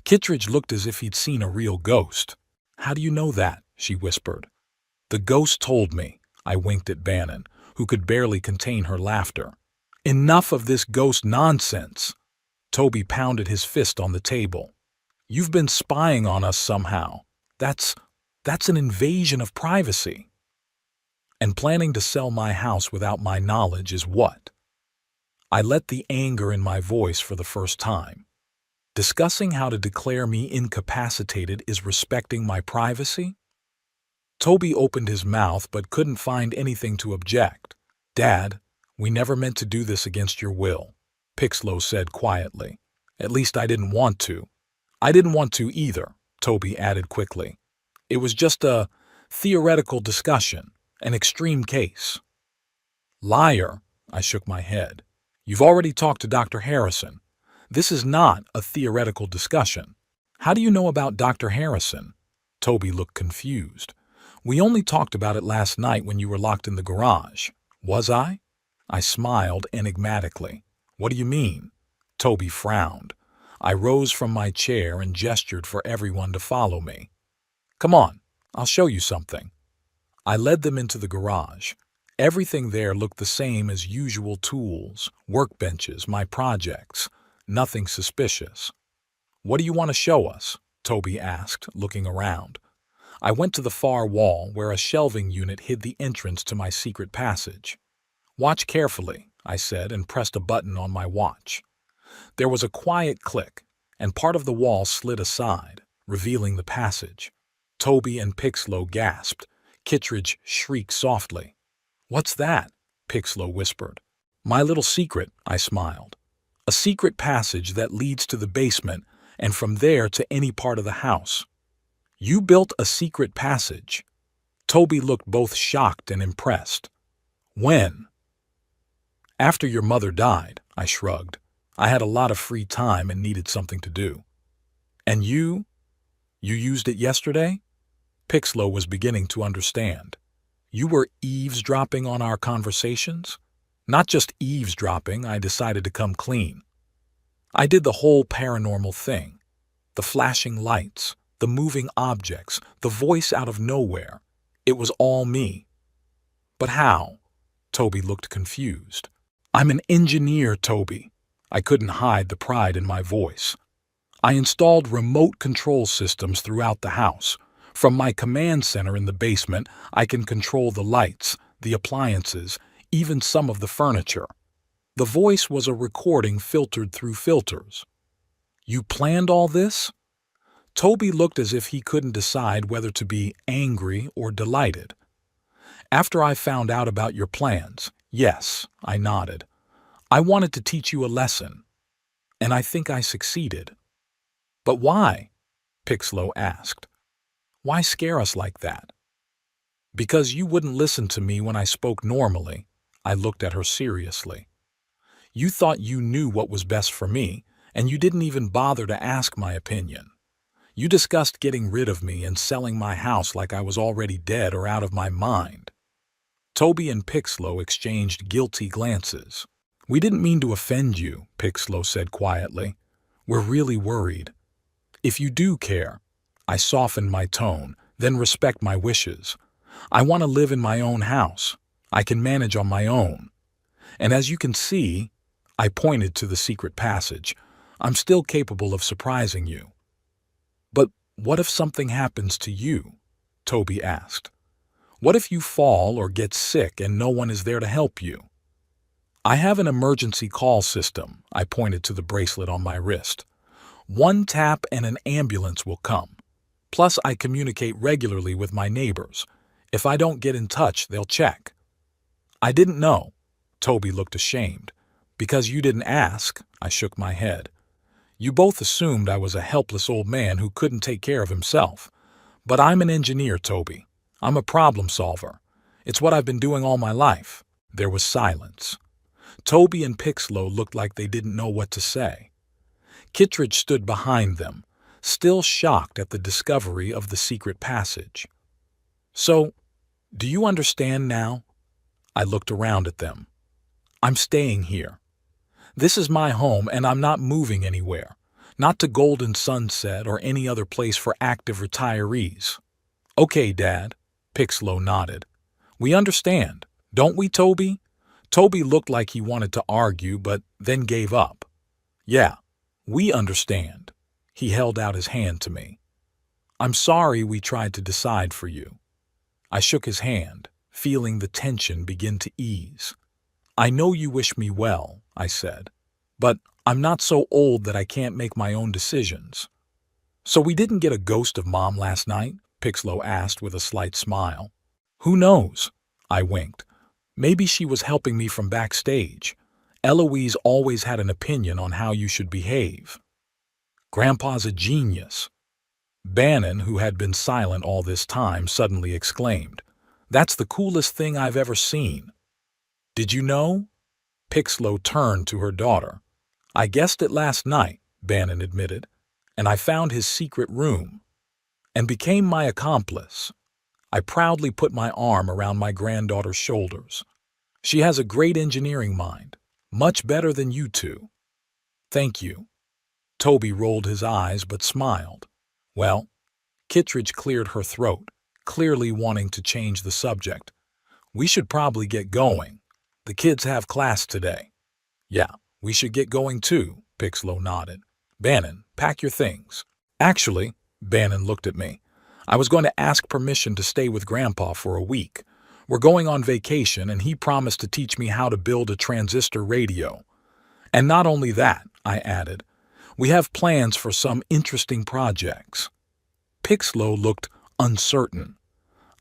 Kittredge looked as if he'd seen a real ghost. "How do you know that?" she whispered. "The ghost told me." I winked at Bannon, who could barely contain her laughter. "Enough of this ghost nonsense." Toby pounded his fist on the table. "You've been spying on us somehow. That's an invasion of privacy. And planning to sell my house without my knowledge is what?" I let the anger in my voice for the first time. "Discussing how to declare me incapacitated is respecting my privacy?" Toby opened his mouth but couldn't find anything to object. "Dad, we never meant to do this against your will," Pixlow said quietly. "At least I didn't want to." "I didn't want to either," Toby added quickly. "It was just a theoretical discussion, an extreme case." "Liar," I shook my head. "You've already talked to Dr. Harrison. This is not a theoretical discussion." "How do you know about Dr. Harrison?" Toby looked confused. "We only talked about it last night when you were locked in the garage." "Was I?" I smiled enigmatically. "What do you mean?" Toby frowned. I rose from my chair and gestured for everyone to follow me. "Come on, I'll show you something." I led them into the garage. Everything there looked the same as usual: tools, workbenches, my projects. Nothing suspicious. "What do you want to show us?" Toby asked, looking around. I went to the far wall where a shelving unit hid the entrance to my secret passage. "Watch carefully," I said, and pressed a button on my watch. There was a quiet click, and part of the wall slid aside, revealing the passage. Toby and Pixlow gasped. Kittredge shrieked softly. "What's that?" Pixlow whispered. "My little secret," I smiled. "A secret passage that leads to the basement, and from there to any part of the house." "You built a secret passage?" Toby looked both shocked and impressed. "When?" "After your mother died," I shrugged. "I had a lot of free time and needed something to do." "And you used it yesterday?" Pixlow was beginning to understand. "You were eavesdropping on our conversations?" "Not just eavesdropping, I decided to come clean. I did the whole paranormal thing. The flashing lights, the moving objects, the voice out of nowhere. It was all me." "But how?" Toby looked confused. "I'm an engineer, Toby." I couldn't hide the pride in my voice. "I installed remote control systems throughout the house. From my command center in the basement, I can control the lights, the appliances, even some of the furniture." The voice was a recording filtered through filters. "You planned all this?" Toby looked as if he couldn't decide whether to be angry or delighted. "After I found out about your plans, yes," I nodded. "I wanted to teach you a lesson. And I think I succeeded." "But why?" Pixlow asked. "Why scare us like that?" "Because you wouldn't listen to me when I spoke normally." I looked at her seriously. "You thought you knew what was best for me, and you didn't even bother to ask my opinion. You discussed getting rid of me and selling my house like I was already dead or out of my mind." Toby and Pixlow exchanged guilty glances. "We didn't mean to offend you," Pixlow said quietly. "We're really worried. If you do care," I softened my tone, "then respect my wishes. I want to live in my own house. I can manage on my own. And as you can see," I pointed to the secret passage, "I'm still capable of surprising you." "But what if something happens to you?" Toby asked. "What if you fall or get sick and no one is there to help you?" I have an emergency call system. I pointed to the bracelet on my wrist. One tap and an ambulance will come. Plus, I communicate regularly with my neighbors. If I don't get in touch, they'll check. I didn't know. Toby looked ashamed. Because you didn't ask, I shook my head. You both assumed I was a helpless old man who couldn't take care of himself. But I'm an engineer, Toby. I'm a problem solver. It's what I've been doing all my life. There was silence. Toby and Pixlow looked like they didn't know what to say. Kittredge stood behind them, still shocked at the discovery of the secret passage. So, do you understand now? I looked around at them. I'm staying here. This is my home and I'm not moving anywhere. Not to Golden Sunset or any other place for active retirees. Okay, Dad. Pixlow nodded. We understand, don't we, Toby? Toby looked like he wanted to argue but then gave up. Yeah, we understand. He held out his hand to me. I'm sorry we tried to decide for you. I shook his hand, feeling the tension begin to ease. I know you wish me well, I said, but I'm not so old that I can't make my own decisions. So we didn't get a ghost of Mom last night? Pixlow asked with a slight smile. Who knows? I winked. Maybe she was helping me from backstage. Eloise always had an opinion on how you should behave. Grandpa's a genius. Bannon, who had been silent all this time, suddenly exclaimed, That's the coolest thing I've ever seen. Did you know? Pixlow turned to her daughter. I guessed it last night, Bannon admitted, and I found his secret room and became my accomplice. I proudly put my arm around my granddaughter's shoulders. She has a great engineering mind, much better than you two. Thank you. Toby rolled his eyes but smiled. Well, Kittredge cleared her throat, clearly wanting to change the subject. We should probably get going. The kids have class today. Yeah, we should get going too, Pixlow nodded. Bannon, pack your things. Actually, Bannon looked at me. I was going to ask permission to stay with Grandpa for a week. We're going on vacation and he promised to teach me how to build a transistor radio. And not only that, I added, we have plans for some interesting projects. Pixlow looked uncertain.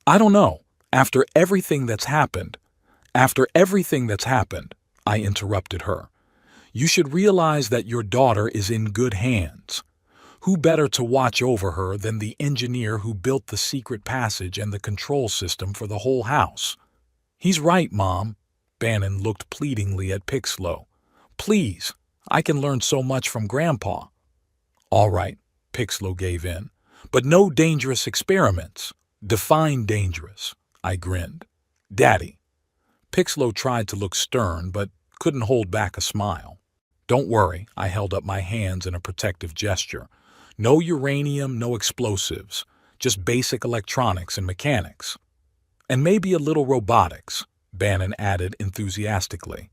I don't know. After everything that's happened, I interrupted her. You should realize that your daughter is in good hands. Who better to watch over her than the engineer who built the secret passage and the control system for the whole house? He's right, Mom. Bannon looked pleadingly at Pixlow. Please, I can learn so much from Grandpa. All right, Pixlow gave in. But no dangerous experiments. Define dangerous. I grinned. Daddy. Pixlow tried to look stern, but couldn't hold back a smile. Don't worry, I held up my hands in a protective gesture. No uranium, no explosives. Just basic electronics and mechanics. And maybe a little robotics, Bannon added enthusiastically.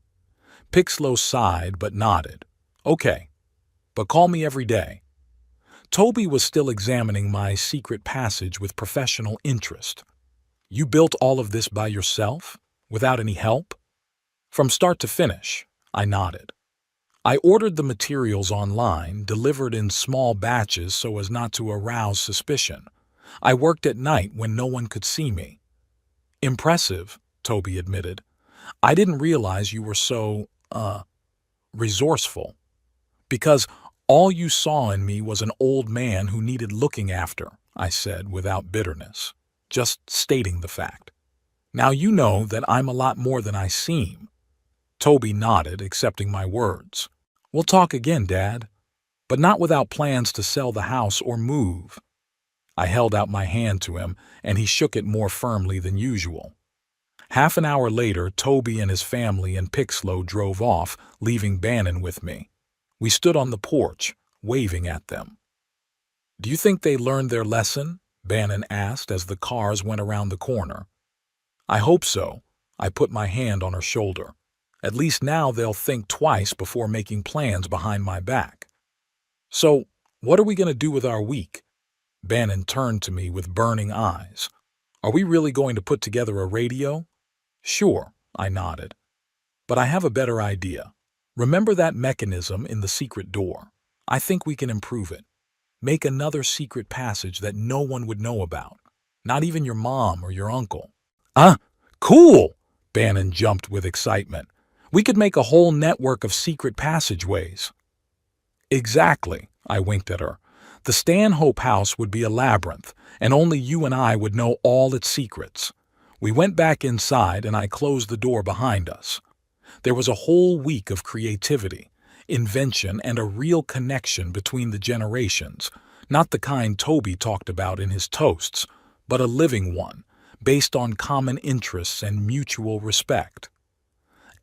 Pixlow sighed but nodded. Okay, but call me every day. Toby was still examining my secret passage with professional interest. You built all of this by yourself? Without any help? From start to finish, I nodded. I ordered the materials online, delivered in small batches so as not to arouse suspicion. I worked at night when no one could see me. Impressive, Toby admitted. I didn't realize you were so, resourceful. Because all you saw in me was an old man who needed looking after, I said without bitterness, just stating the fact. Now you know that I'm a lot more than I seem. Toby nodded, accepting my words. We'll talk again, Dad, but not without plans to sell the house or move. I held out my hand to him, and he shook it more firmly than usual. Half an hour later, Toby and his family and Pixlow drove off, leaving Bannon with me. We stood on the porch, waving at them. Do you think they learned their lesson? Bannon asked as the cars went around the corner. I hope so. I put my hand on her shoulder. At least now they'll think twice before making plans behind my back. So, what are we going to do with our week? Bannon turned to me with burning eyes. Are we really going to put together a radio? Sure, I nodded. But I have a better idea. Remember that mechanism in the secret door? I think we can improve it. Make another secret passage that no one would know about. Not even your mom or your uncle. Ah, cool! Bannon jumped with excitement. We could make a whole network of secret passageways. Exactly, I winked at her. The Stanhope house would be a labyrinth, and only you and I would know all its secrets. We went back inside and I closed the door behind us. There was a whole week of creativity, invention, and a real connection between the generations, not the kind Toby talked about in his toasts, but a living one, based on common interests and mutual respect.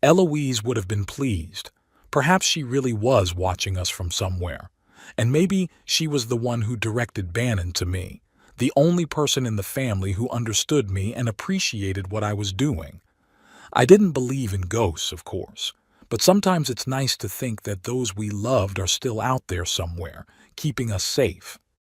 Eloise would have been pleased. Perhaps she really was watching us from somewhere. And maybe she was the one who directed Bannon to me, the only person in the family who understood me and appreciated what I was doing. I didn't believe in ghosts, of course, but sometimes it's nice to think that those we loved are still out there somewhere, keeping us safe.